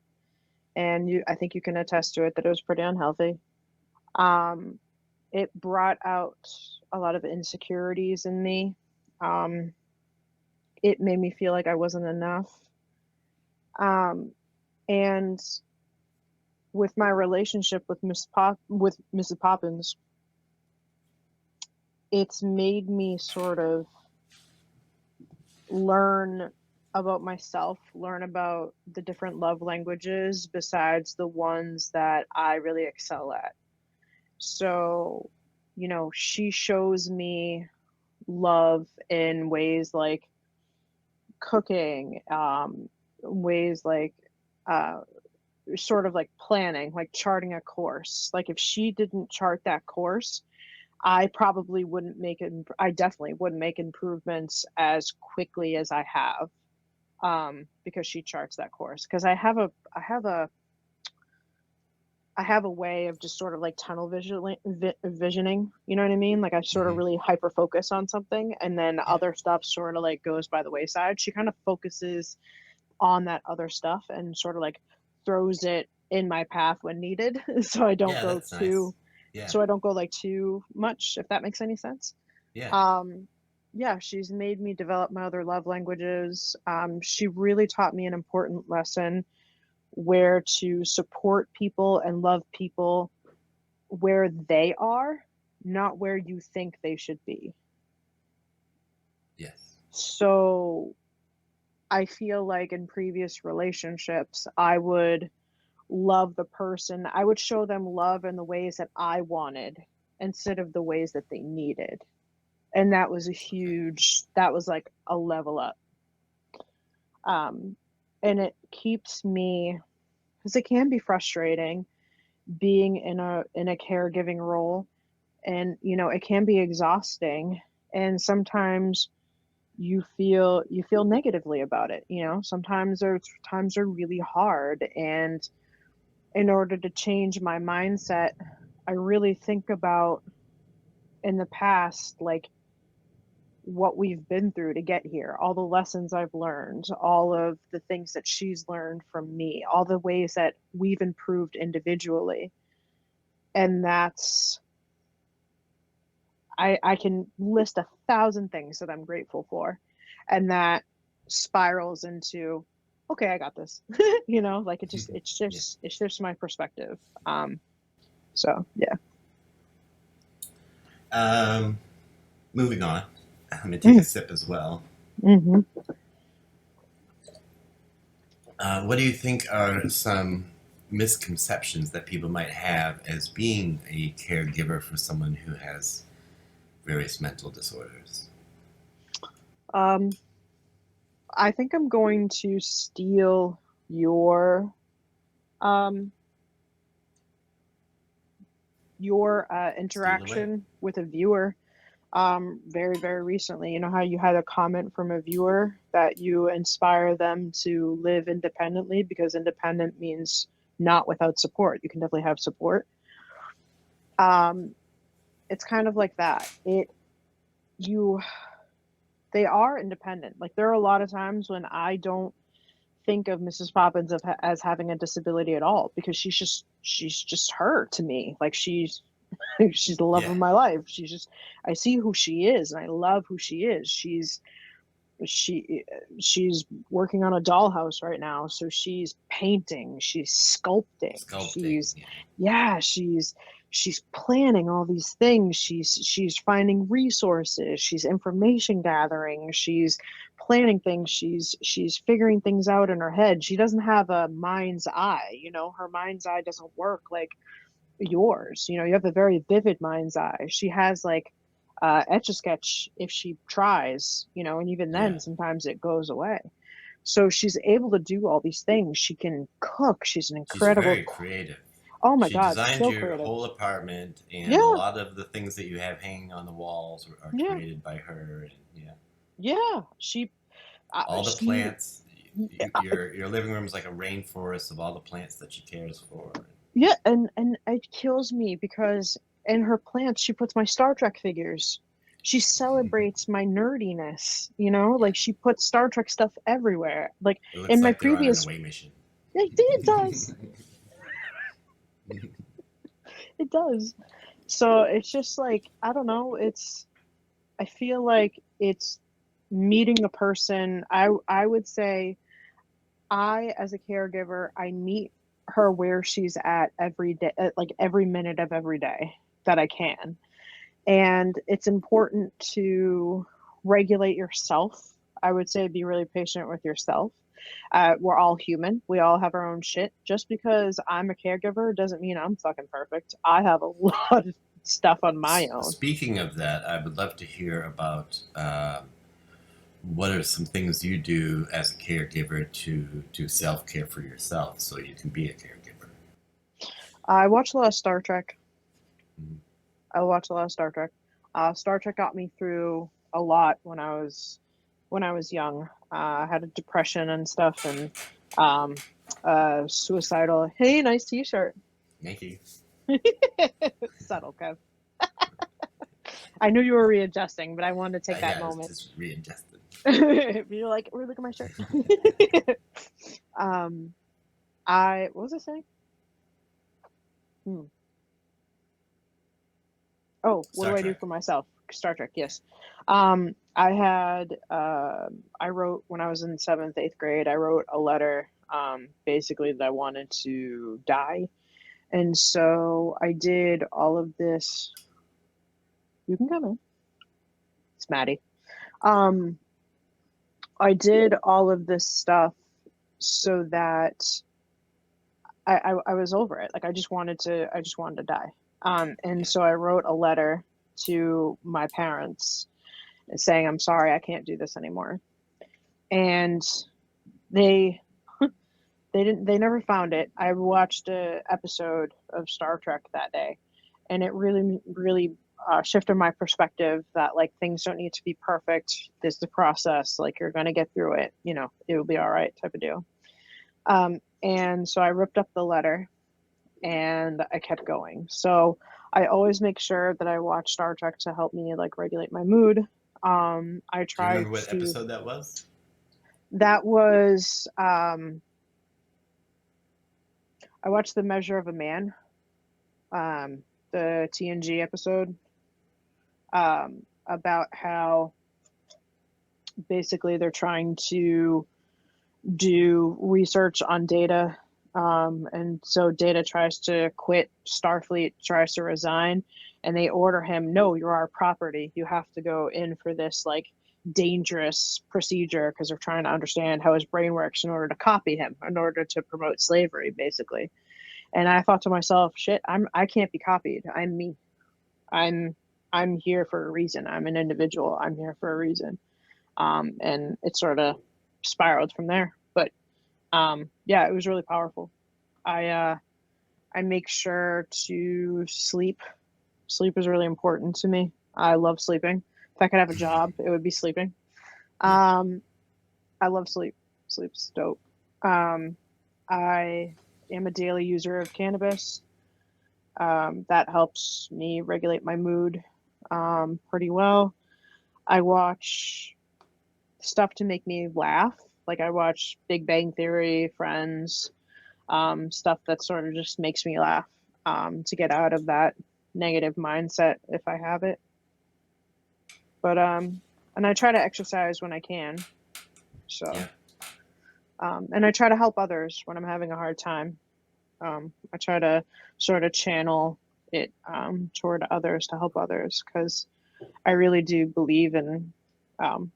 and I think you can attest to it that it was pretty unhealthy. Um, it brought out a lot of insecurities in me. Um, it made me feel like I wasn't enough. Um, and with my relationship with Mrs. Poppins, it's made me sort of learn about myself, learn about the different love languages besides the ones that I really excel at. So, she shows me love in ways like cooking, ways like uh, sort of like planning, like charting a course. Like if she didn't chart that course, I probably wouldn't make it. I definitely wouldn't make improvements as quickly as I have, because she charts that course. Because I have a way of just sort of like tunnel visioning. You know what I mean? Like I sort of Hmm. really hyper focus on something, and then Yeah. other stuff sort of like goes by the wayside. She kind of focuses on that other stuff and sort of like throws it in my path when needed, so I don't Yeah, go that's nice. too, Yeah. so I don't go like too much, if that makes any sense. Yeah. Um, yeah, she's made me develop my other love languages. She really taught me an important lesson where to support people and love people where they are, not where you think they should be. Yes. So I feel like in previous relationships, I would love the person. I would show them love in the ways that I wanted instead of the ways that they needed. And that was Okay. that was like a level up. Um, and it keeps me, because it can be frustrating being in a caregiving role, and it can be exhausting, and sometimes you feel negatively about it. Sometimes there's times are really hard, and in order to change my mindset, I really think about in the past, like what we've been through to get here, all the lessons I've learned, all of the things that she's learned from me, all the ways that we've improved individually. And I can list 1,000 things that I'm grateful for. And that spirals into, okay, I got this. Like Yeah. it shifts my perspective. So yeah. Um, moving on. I'm gonna take a Mm, sip as well. hmm What do you think are some misconceptions that people might have as being a caregiver for someone who has various mental disorders? Um, I think I'm going to steal your um Steal away. interaction with a viewer very, very recently. You know how you had a comment from a viewer that you inspire them to live independently, because independent means not without support. You can definitely have support. Um, it's kind of like that. You they are independent. Like there are a lot of times when I don't think of Mrs. Poppins as having a disability at all, because she's just her to me. Like she's the love Yeah. of my life. I see who she is and I love who she is. She she's working on a dollhouse right now, so she's painting, she's sculpting, Sculpting. Yeah. she's planning all these things, she's finding resources, she's information gathering, she's planning things, she's figuring things out in her head. She doesn't have a mind's eye. Her mind's eye doesn't work like yours. You have a very vivid mind's eye. She has like etch a sketch if she tries, and even Yeah. then sometimes it goes away. So she's able to do all these things. She can cook. She's an She's incredible very creative. Oh my She god, designed so your creative. whole apartment, and a Yeah, lot of the things that you have hanging on the walls are yeah, created by her. And yeah, yeah. all the She plants. Your living room is like a rainforest of all the plants that she cares for. Yeah, and it kills me because in her plants she puts my Star Trek figures. She celebrates my nerdiness, Yeah, like she puts Star Trek stuff everywhere. Like it looks in my like they're on an previous, away mission. it does, it does. So it's just like, I don't know. I feel like it's meeting a person. I would say as a caregiver, I meet her where she's at every day, like every minute of every day that I can. And it's important to regulate yourself. I would say be really patient with yourself. We're all human. We all have our own shit. Just because I'm a caregiver doesn't mean I'm fucking perfect. I have a lot of stuff on my own. Speaking of that, I would love to hear about what are some things you do as a caregiver to do self-care for yourself so you can be a caregiver. I watch a lot of Star Trek. Mhm. I watch a lot of Star Trek. Star Trek got me through a lot when I was young. I had a depression and stuff, and suicidal. Hey, nice T-shirt. Thank you. Subtle, Kev. I knew you were readjusting, but I wanted to take that Yeah, it's moment. just readjusted. You're like, oh, look at my shirt. What was I saying? Oh, what Star do I do Trek. for myself? Star Trek, yes. I wrote when I was in seventh, eighth grade, I wrote a letter, basically that I wanted to die. And so I did all of this. You can come in. It's Maddie. Um, I did all of this stuff so that I was over it. Like I just wanted to die. And Yeah. so I wrote a letter to my parents saying, I'm sorry, I can't do this anymore. And they they never found it. I watched a episode of Star Trek that day, and it really shifted my perspective that like things don't need to be perfect. This is the process. Like you're gonna get through it. You know, it will be all right, type of deal. And so I ripped up the letter and I kept going. So I always make sure that I watch Star Trek to help me like regulate my mood. I Do you try remember what to. episode that was? That was I watched The Measure of a Man, the TNG episode, about how basically they're trying to do research on Data. And so Data tries to quit, Starfleet tries to resign, and they order him, no, you're our property. You have to go in for this like dangerous procedure because they're trying to understand how his brain works in order to copy him, in order to promote slavery, basically. And I thought to myself, shit, I can't be copied. I'm me. I'm I'm here for a reason. I'm an individual. I'm here for a reason. And it sort of spiraled from there. But yeah, it was really powerful. I make sure to sleep. Sleep is really important to me. I love sleeping. If I could have a job, it would be sleeping. Yeah. Um, I love sleep. Sleep's dope. Um, I am a daily user of cannabis. That helps me regulate my mood pretty well. I watch stuff to make me laugh. Like I watch Big Bang Theory, Friends, stuff that sort of just makes me laugh to get out of that negative mindset if I have it. But and I try to exercise when I can. So Yeah. and I try to help others when I'm having a hard time. I try to sort of channel it toward others to help others because I really do believe um,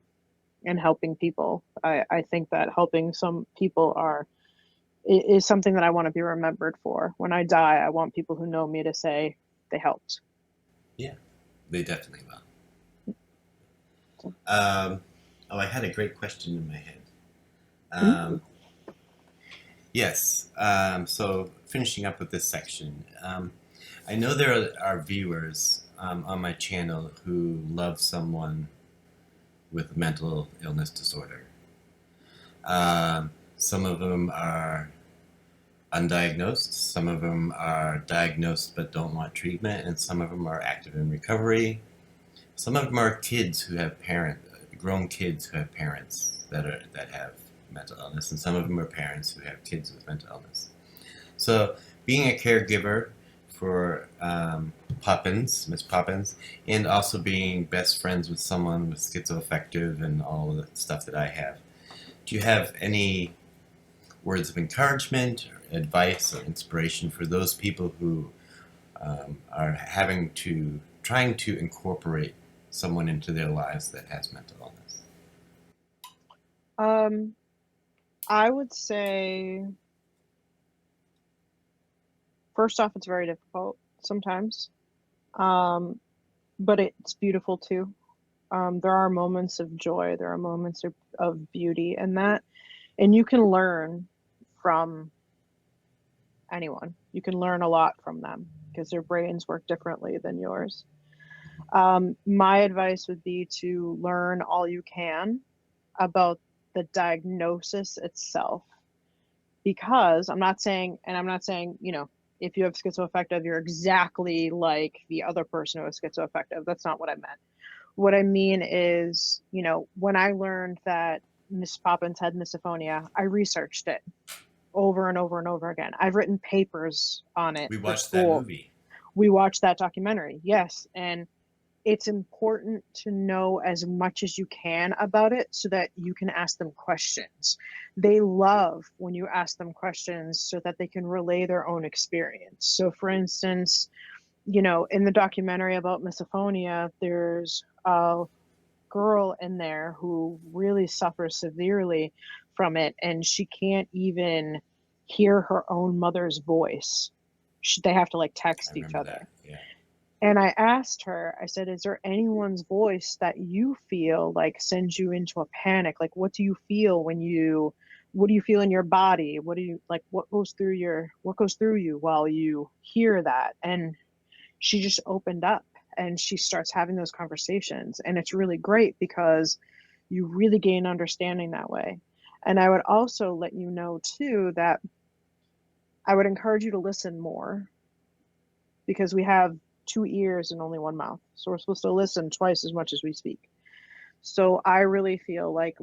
in helping people. I think that helping some people is something that I want to be remembered for. When I die, I want people who know me to say they helped. Yeah. They definitely will. So, Oh, I had a great question in my head. ooh. Yes. So finishing up with this section, I know there are viewers on my channel who love someone with mental illness disorder. Some of them are undiagnosed, some of them are diagnosed but don't want treatment, and some of them are active in recovery. Some of them are kids who have grown kids who have parents that have mental illness, and some of them are parents who have kids with mental illness. So, being a caregiver for Miss Poppins, and also being best friends with someone with schizoaffective and all of the stuff that I have, do you have any words of encouragement, or advice, or inspiration for those people who are having to trying to incorporate someone into their lives that has mental illness? I would say, first off, it's very difficult sometimes, but it's beautiful too. There are moments of joy, there are moments of beauty in that, and you can learn from anyone. You can learn a lot from them because their brains work differently than yours. My advice would be to learn all you can about the diagnosis itself, because I'm not saying, if you have schizoaffective, you're exactly like the other person who has schizoaffective. That's not what I meant. What I mean is, when I learned that Miss Poppins had misophonia, I researched it over and over and over again. I've written papers on it We for watched that school. movie. We watched that documentary, yes, and it's important to know as much as you can about it so that you can ask them questions. They love when you ask them questions so that they can relay their own experience. So, for instance, in the documentary about misophonia, there's a girl in there who really suffers severely from it, and she can't even hear her own mother's voice. They have to like I text each remember other. that. Yeah. And I asked her, I said, is there anyone's voice that you feel like sends you into a panic? Like, what do you feel what do you feel in your body? What do you like, what goes through you while you hear that? And she just opened up and she starts having those conversations. And it's really great because you really gain understanding that way. And I would also let you know too that I would encourage you to listen more, because we have 2 ears and only 1 mouth. So we're supposed to listen twice as much as we speak. So I really feel like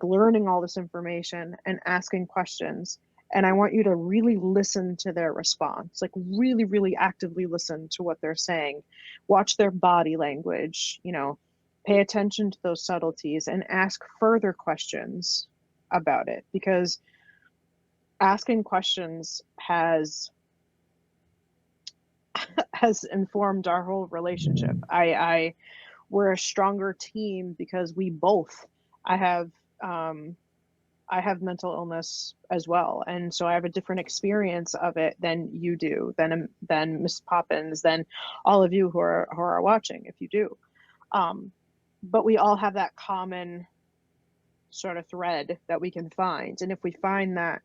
learning all this information and asking questions. And I want you to really listen to their response, like really, really actively listen to what they're saying. Watch their body language, pay attention to those subtleties and ask further questions about it, because asking questions has informed our whole relationship. We're a stronger team because we both. I have I have mental illness as well, and so I have a different experience of it than you do, than Miss Poppins, than all of you who are watching, if you do. But we all have that common sort of thread that we can find, and if we find that,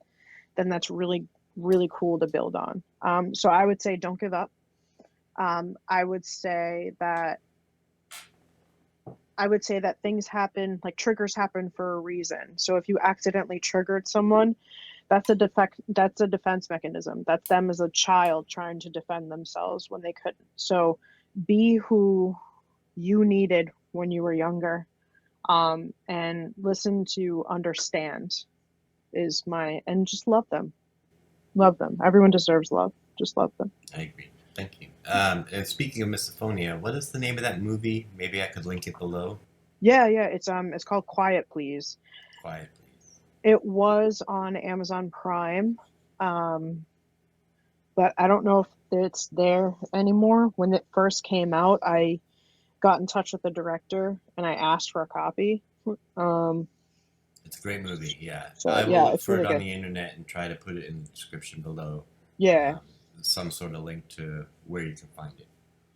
then that's really, really cool to build on. So I would say don't give up. I would say that things happen, like triggers happen for a reason. So if you accidentally triggered someone, that's a defense mechanism. That's them as a child trying to defend themselves when they couldn't. So be who you needed when you were younger, and listen to understand and just love them. Love them. Everyone deserves love. Just love them. I agree. Thank you. And speaking of misophonia, what is the name of that movie? Maybe I could link it below. Yeah. It's called Quiet Please. Quiet, please. It was on Amazon Prime, but I don't know if it's there anymore. When it first came out, I got in touch with the director and I asked for a copy. It's a great movie, yeah. So I will yeah, look it's for really it on good. the internet and try to put it in the description below. Yeah. Some sort of link to where you can find it.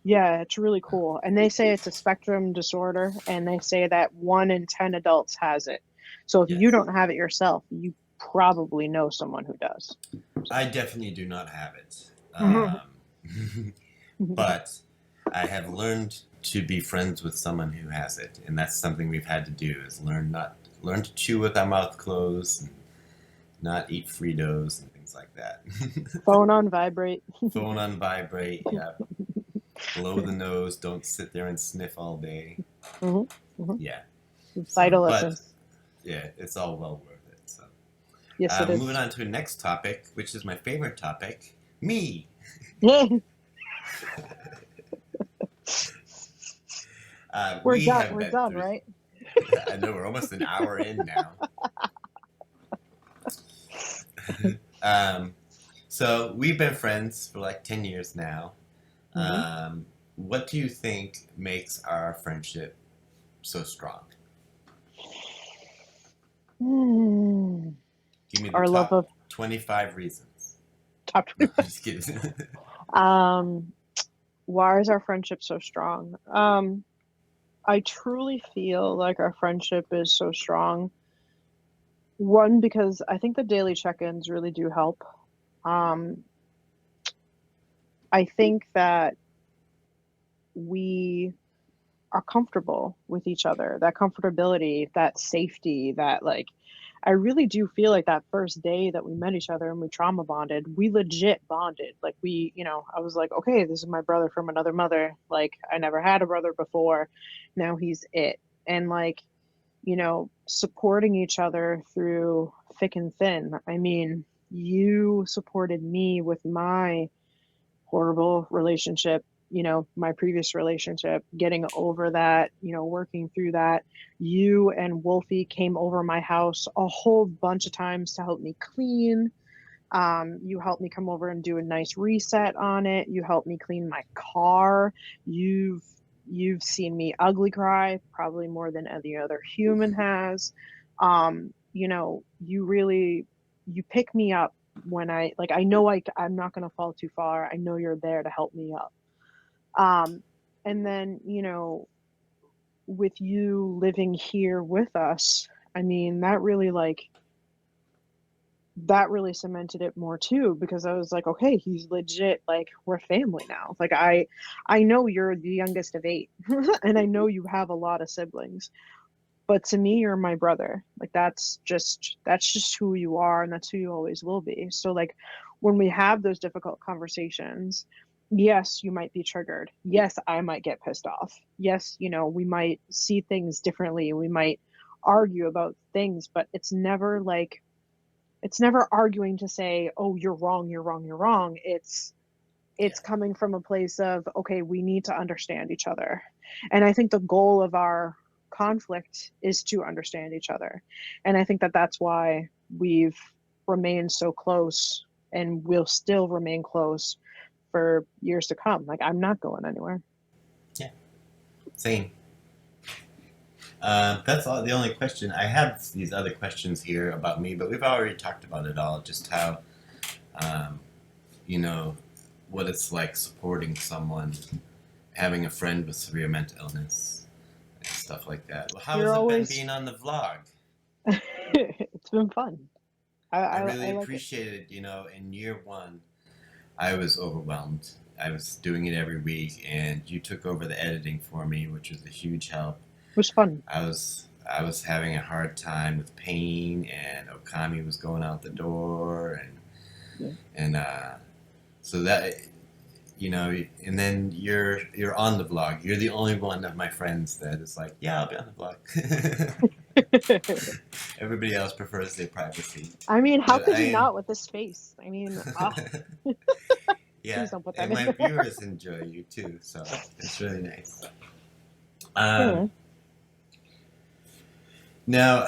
Yeah, it's really cool. And they say it's a spectrum disorder, and they say that 1 in 10 adults has it. So if Yes. you don't have it yourself, you probably know someone who does. I definitely do not have it. Mhm. But I have learned to be friends with someone who has it, and that's something we've had to do, is learn to chew with our mouth closed and not eat Fritos and things like that. Phone on vibrate. Phone on vibrate, yeah. Blow the nose, don't sit there and sniff all day. Yeah. Vital But lessons. yeah, it's all well worth it. So Yes, it is. moving on to the next topic, which is my favorite topic, me. We're We done. have We're been done, through. right? I know we're almost an hour in now. So we've been friends for like 10 years now. Hmm. What do you think makes our friendship so strong? Give me the Our love of top 25 reasons. top. No, I'm just kidding. um, why is our friendship so strong? I truly feel like our friendship is so strong. One, because I think the daily check-ins really do help. Um, I think that we are comfortable with each other, that comfortability, that safety, that like I really do feel like that first day that we met each other and we trauma bonded, we legit bonded. Like we, I was like, okay, this is my brother from another mother. Like I never had a brother before. Now he's it. And like, supporting each other through thick and thin. I mean, you supported me with my horrible relationship, my previous relationship, getting over that, working through that. You and Wolfie came over my house a whole bunch of times to help me clean. You helped me come over and do a nice reset on it. You helped me clean my car. You've seen me ugly cry probably more than any other human has. You pick me up when I know I'm not going to fall too far. I know you're there to help me up. And then, with you living here with us, I mean, that really cemented it more too, because I was like, okay, he's legit, like we're family now. Like I know you're the youngest of 8 and I know you have a lot of siblings, but to me you're my brother. Like that's just who you are, and that's who you always will be. So like when we have those difficult conversations, yes, you might be triggered. Yes, I might get pissed off. Yes, we might see things differently. We might argue about things, but it's never arguing to say, oh, you're wrong, you're wrong, you're wrong. It's Yeah. coming from a place of, okay, we need to understand each other. And I think the goal of our conflict is to understand each other. And I think that that's why we've remained so close and will still remain close for years to come. Like I'm not going anywhere. Yeah. Same. That's all. The only question I have these other questions here about me, but we've already talked about it all. Just how, um, you know, what it's like supporting someone, having a friend with severe mental illness, and stuff like that. Well, how has You're it been always being on the vlog? it's been fun. I, I I really I like it. appreciate it. In year one, I was overwhelmed. I was doing it every week, and you took over the editing for me, which was a huge help. It was fun. I was having a hard time with pain, and Okami was going out the door, Yeah. and so that and then you're on the vlog. You're the only one of my friends that is like, yeah, I'll be on the vlog. Everybody else prefers their privacy, I mean, how but could you not with this face? I mean, yeah, please don't put that and in my there. viewers enjoy you too, so it's really nice. Um, Yeah. Now,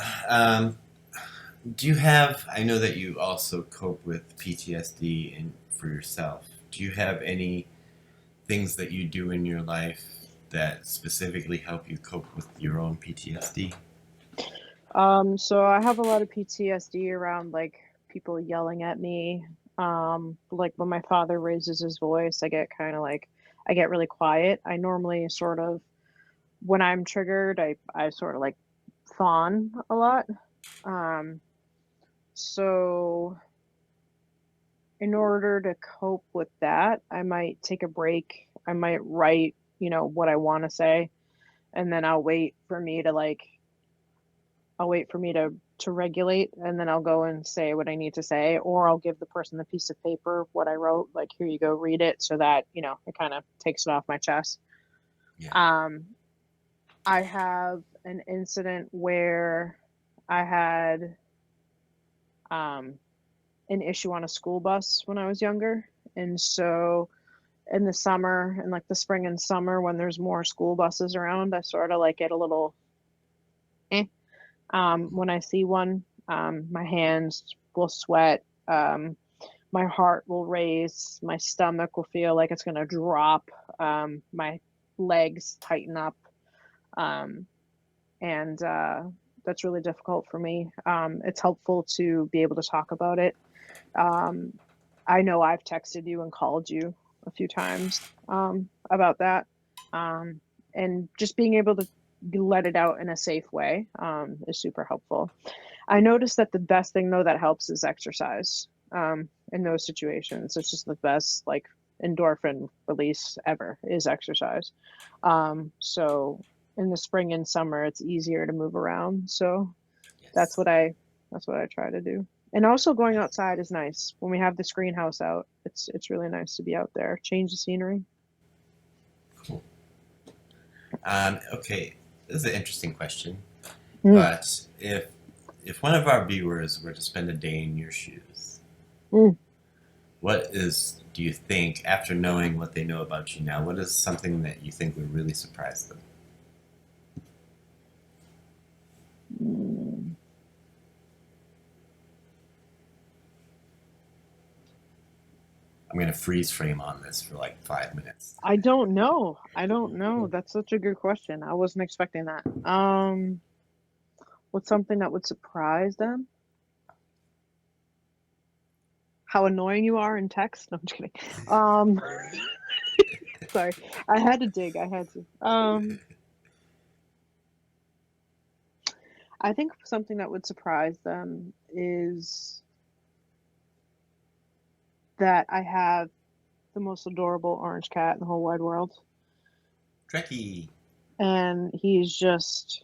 do you have? I know that you also cope with PTSD for yourself. Do you have any things that you do in your life that specifically help you cope with your own PTSD? So I have a lot of PTSD around like people yelling at me. Like when my father raises his voice, I get really quiet. I normally sort of, when I'm triggered, I sort of like fawn a lot. Um, so in order to cope with that, I might take a break. I might write, what I want to say, and then I'll wait for me to regulate, and then I'll go and say what I need to say, or I'll give the person the piece of paper what I wrote, like here you go, read it, so that it kind of takes it off my chest. Yeah. Um, I have an incident where I had um, an issue on a school bus when I was younger, and so in the summer, and like the spring and summer when there's more school buses around, I sort of like get a little eh. When I see one, my hands will sweat. my heart will race, my stomach will feel like it's going to drop, my legs tighten up, um, and that's really difficult for me. It's helpful to be able to talk about it. Um, I know I've texted you and called you a few times about that, um, and just being able to let it out in a safe way is super helpful. I noticed that the best thing though that helps is exercise in those situations. It's just the best like endorphin release ever is exercise. So in the spring and summer, it's easier to move around. So that's Yes. what I try to do. And also going Yes. outside is nice. When we have the screen house out, it's really nice to be out there, change the scenery. Cool. Okay, this is an interesting question. Mm, But if one of our viewers were to spend a day in your shoes, mm, do you think, after knowing what they know about you now, what is something that you think would really surprise them? mm. I'm going to freeze frame on this for like 5 minutes. I don't know. I don't know. That's such a good question. I wasn't expecting that. What's something that would surprise them? How annoying you are in text? No, I'm just kidding. Um, sorry. I had to dig. I had to. I think something that would surprise them is that I have the most adorable orange cat in the whole wide world. Trekkie. And he's Is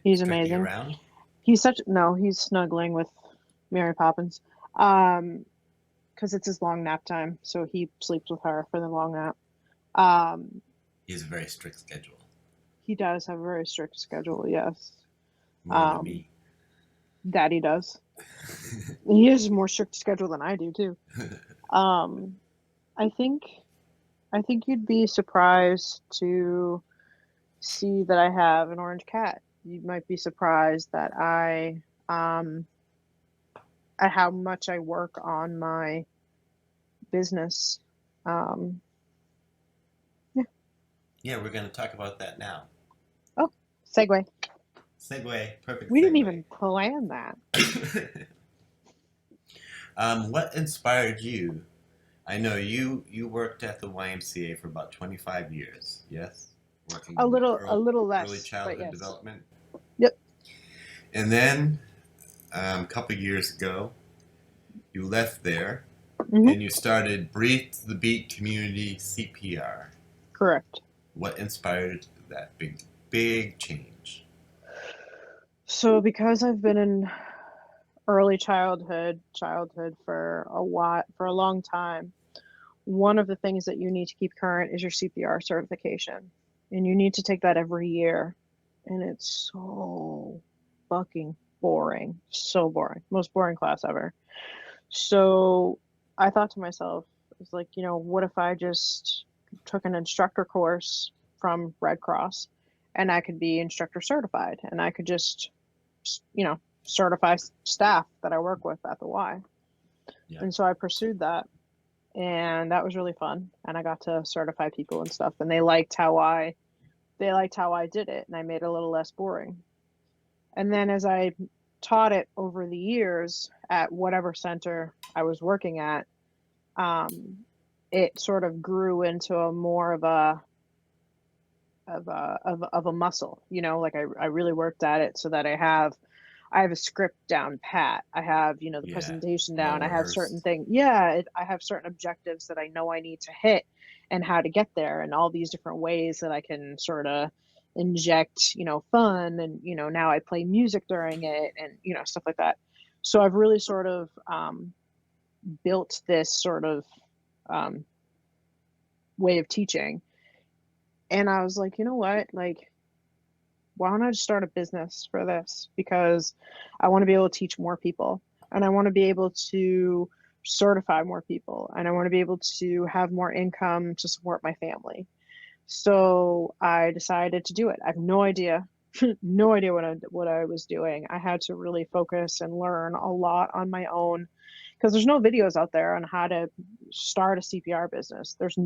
Trekkie amazing. around? He's snuggling with Mary Poppins. Because it's his long nap time, so he sleeps with her for the long nap. Um, He has a very strict schedule. he does have a very strict schedule, yes. More than Um, me. Daddy does. He has a more strict schedule than I do too. Um, I think I think you'd be surprised to see that I have an orange cat. You might be surprised that um at how much I work on my business. Um, yeah. Yeah, we're going to talk about that now. Oh, segue. Segue. Perfect We didn't segue. even plan that. What inspired you? I know you worked at the YMCA for about 25 years, yes? Working in A little early less, but childhood yes. development. Yep. And then a couple years ago, you left there Hmm. and you started the Beat Community CPR. Correct. What inspired that big change? So because I've been in early childhood for a long time, one of the things that you need to keep current is your CPR certification. And you need to take that every year. And it's so fucking boring. So boring. Most boring class ever. So I thought to myself, it's like, what if I just took an instructor course from Red Cross and I could be instructor certified and I could just, certify staff that I work with at the Y. Yeah. And so I pursued that and that was really fun. And I got to certify people and stuff and they liked how I did it and I made it a little less boring. And then as I taught it over the years at whatever center I was working at, um, it sort of grew into a more of a muscle, like I really worked at it so that I have a script down pat. I have, the Yeah. presentation down. Well I have certain rehearsed. things. Yeah, I have certain objectives that I know I need to hit and how to get there and all these different ways that I can sort of inject, fun and, now I play music during it and, stuff like that. So I've really sort of built this sort of um, way of teaching. And I was like, you know what? Like, why don't I just start a business for this? Because I want to be able to teach more people and I want to be able to certify more people and I want to be able to have more income to support my family. So I decided to do it. I have no idea no idea what I was doing. I had to really focus and learn a lot on my own because there's no videos out there on how to start a CPR business. There's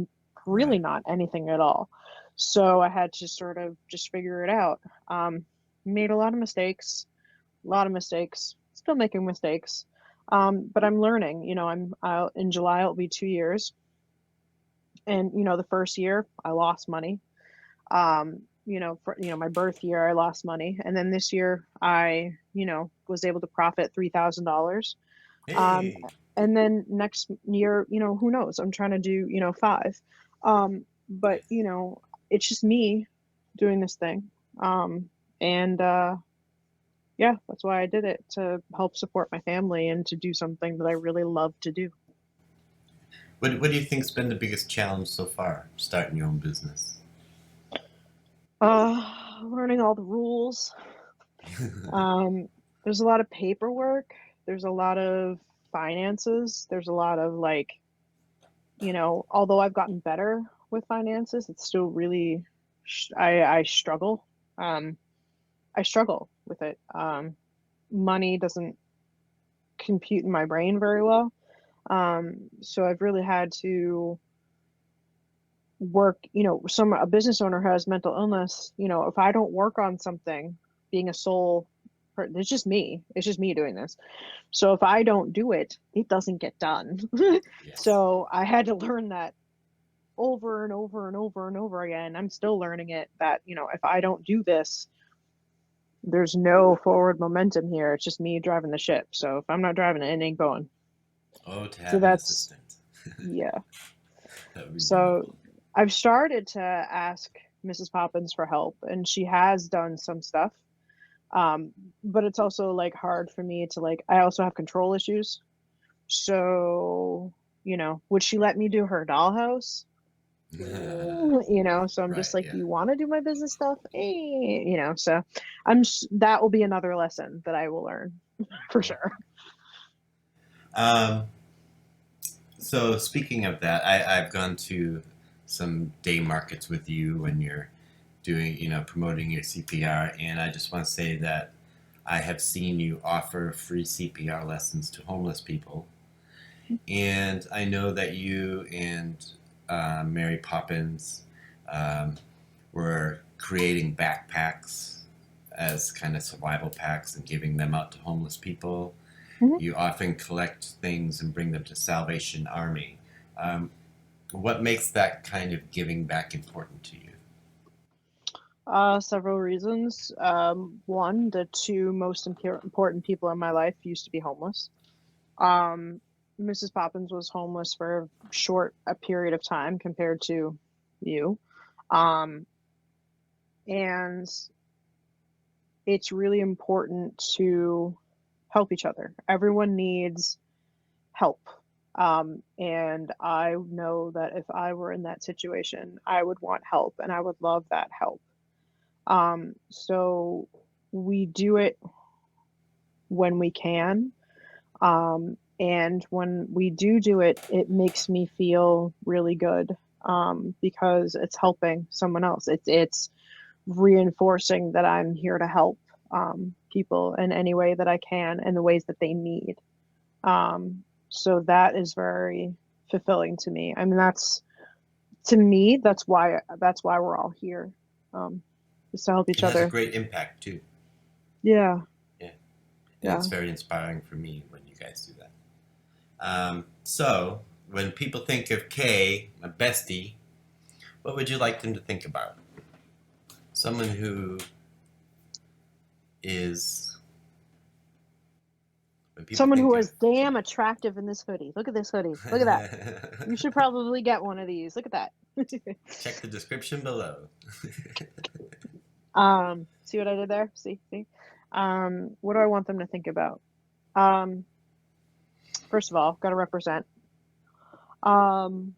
really Right. not anything at all. So I had to sort of just figure it out. Made a lot of mistakes, still making mistakes. But I'm learning, in July, it'll be 2 years. And, the first year I lost money. My birth year, I lost money. And then this year I, was able to profit $3,000. Um, Hey. and then next year, who knows? I'm trying to do, five. But, Nice. it's just me doing this thing. And yeah, that's why I did it, to help support my family and to do something that I really love to do. What do you think's been the biggest challenge so far, starting your own business? Learning all the rules. There's a lot of paperwork. There's a lot of finances. There's a lot of although I've gotten better with finances, it's still really, I struggle. Um, I struggle with it. Money doesn't compute in my brain very well. So I've really had to work, a business owner has mental illness, if I don't work on something, being a sole it's just me doing this. So if I don't do it, it doesn't get done. Yes. So I had to learn that over and over and over and over again. I'm still learning it, that, if I don't do this, there's no forward momentum here. It's just me driving the ship. So if I'm not driving it, it ain't going. Oh, to So have an that's, assistant. yeah. That would be So wonderful. I've started to ask Mrs. Poppins for help, and she has done some stuff. But it's also like hard for me to I also have control issues. So, would she let me do her dollhouse? So I'm just Right, like, yeah. you want to do my business stuff? So that will be another lesson that I will learn for sure. Um, so speaking of that, I've gone to some day markets with you when you're doing, promoting your CPR, and I just want to say that I have seen you offer free CPR lessons to homeless people. And I know that you and Mary Poppins um, were creating backpacks as kind of survival packs and giving them out to homeless people. Mhm. You often collect things and bring them to Salvation Army. Um, what makes that kind of giving back important to you? Several reasons. One, the two most important people in my life used to be homeless. Um, Mrs. Poppins was homeless for a period of time compared to you. Um, and it's really important to help each other. Everyone needs help. And I know that if I were in that situation, I would want help and I would love that help. So we do it when we can. And when we do it, it makes me feel really good, because it's helping someone else. It's reinforcing that I'm here to help people in any way that I can and the ways that they need. So that is very fulfilling to me. I mean, to me, that's why we're all here, is to help each It has a other. great impact too. Yeah, Yeah, and yeah. it's very inspiring for me when you guys do that. So, when people think of Kay, my bestie, what would you like them to think about? Someone who is, when people Someone think who of is damn Kay, attractive in this hoodie. Look at this hoodie. Look at that. You should probably get one of these. Look at that. check the description below. See what I did there? See. What do I want them to think about? Um, First of all, got to represent. Um,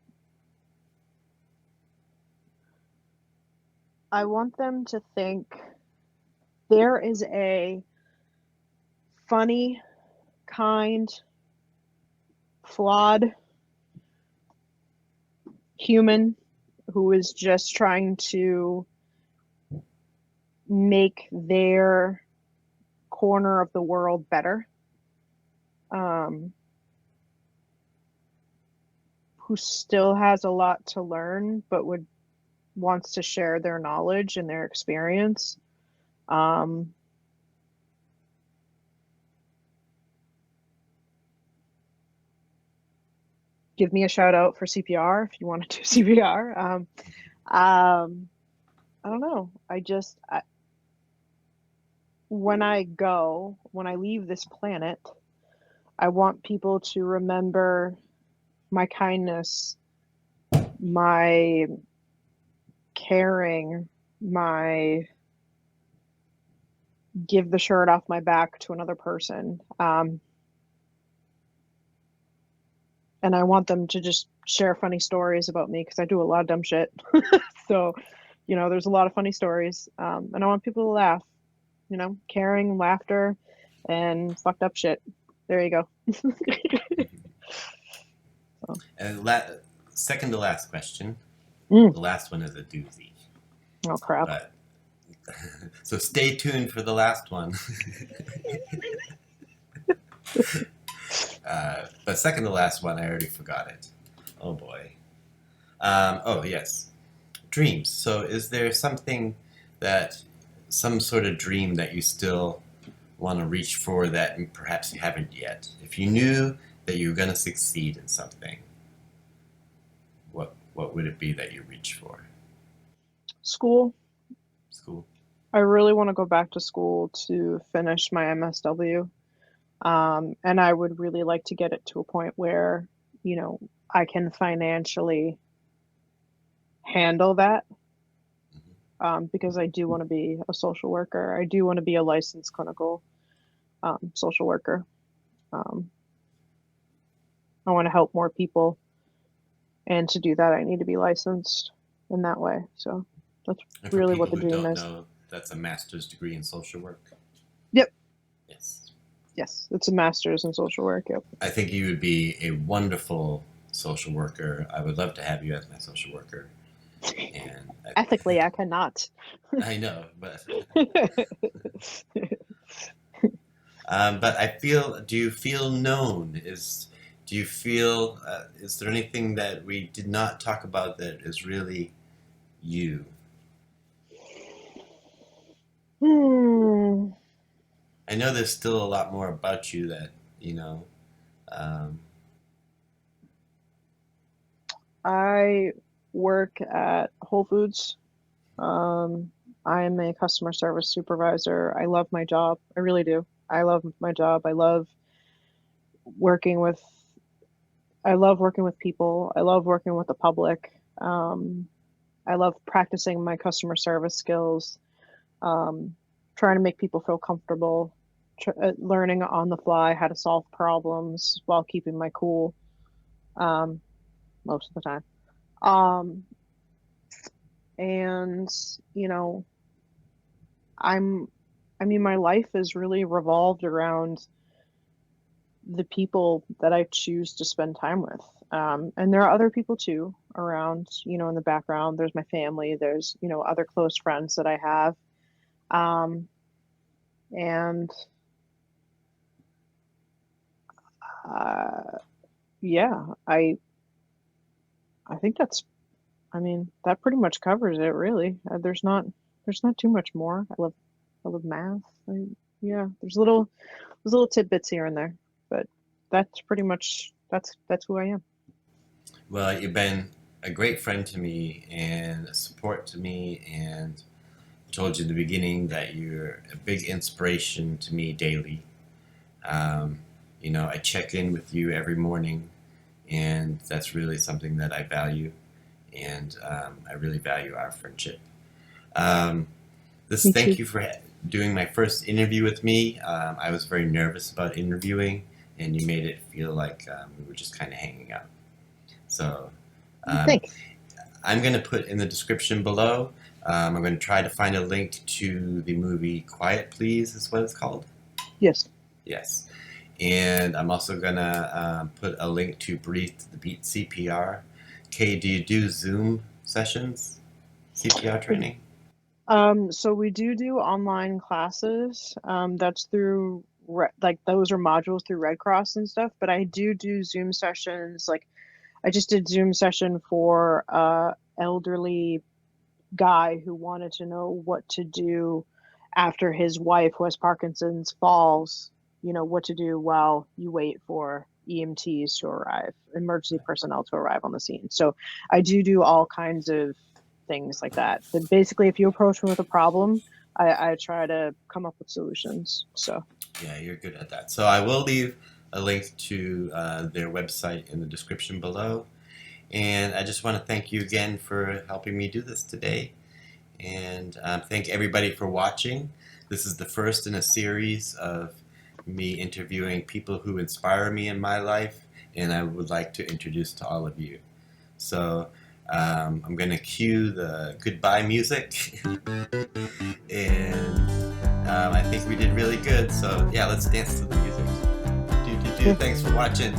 I want them to think there is a funny, kind, flawed human who is just trying to make their corner of the world better, who still has a lot to learn but wants to share their knowledge and their experience. Give me a shout out for CPR if you want to do CPR. I don't know. When I leave this planet, I want people to remember my kindness, my caring, my give the shirt off my back to another person. And I want them to just share funny stories about me because I do a lot of dumb shit. So, there's a lot of funny stories. And I want people to laugh, caring, laughter, and fucked up shit. There you go. And second to last question. Mm. The last one is a doozy. Oh, crap. But, so stay tuned for the last one. But second to last one, I already forgot it. Oh boy. Oh yes, dreams. So is there some sort of dream that you still want to reach for that perhaps you haven't yet? If you knew that you were going to succeed in something, what would it be that you reach for? School. School. I really want to go back to school to finish my MSW. And I would really like to get it to a point where, I can financially handle that. Because I do want to be a social worker. I do want to be a licensed clinical social worker. I want to help more people. And to do that, I need to be licensed in that way. So that's really what the dream is. Know, that's a master's degree in social work. Yep. Yes, it's a master's in social work. Yep. I think you would be a wonderful social worker. I would love to have you as my social worker. And ethically, I cannot. I know, but but I feel. Do you feel known? Do you feel? Is there anything that we did not talk about that is really you? I know there's still a lot more about you that I work at Whole Foods. I am a customer service supervisor. I love my job. I really do. I love my job. I love working with people. I love working with the public. I love practicing my customer service skills, trying to make people feel comfortable, learning on the fly how to solve problems while keeping my cool, most of the time. And my life is really revolved around the people that I choose to spend time with. And there are other people too around, in the background. There's my family, there's, other close friends that I have. And yeah, I think that pretty much covers it, really. There's not too much more. I love math. There's little tidbits here and there, but that's pretty much that's who I am. Well, you've been a great friend to me and a support to me, and I told you in the beginning that you're a big inspiration to me daily. I check in with you every morning, and that's really something that I value, and I really value our friendship. Thank you for doing my first interview with me. I was very nervous about interviewing, and you made it feel like we were just kind of hanging out. So Thanks. I'm going to put in the description below. I'm going to try to find a link to the movie Quiet Please is what it's called. Yes. Yes. And I'm also going to put a link to Breathe the Beat CPR. Kay, do you do Zoom sessions? CPR training? So we do online classes. That's through like those are modules through Red Cross and stuff. But I do Zoom sessions. Like I just did Zoom session for elderly guy who wanted to know what to do after his wife, who has Parkinson's, falls, what to do while you wait for EMTs to arrive, emergency personnel to arrive on the scene. So I do all kinds of things like that. But basically, if you approach me with a problem, I try to come up with solutions. So Yeah, you're good at that. So I will leave a link to their website in the description below. And I just want to thank you again for helping me do this today. And thank everybody for watching. This is the first in a series of me interviewing people who inspire me in my life, and I would like to introduce to all of you. So I'm going to cue the goodbye music, and I think we did really good. So yeah, let's dance to the music. Thanks for watching.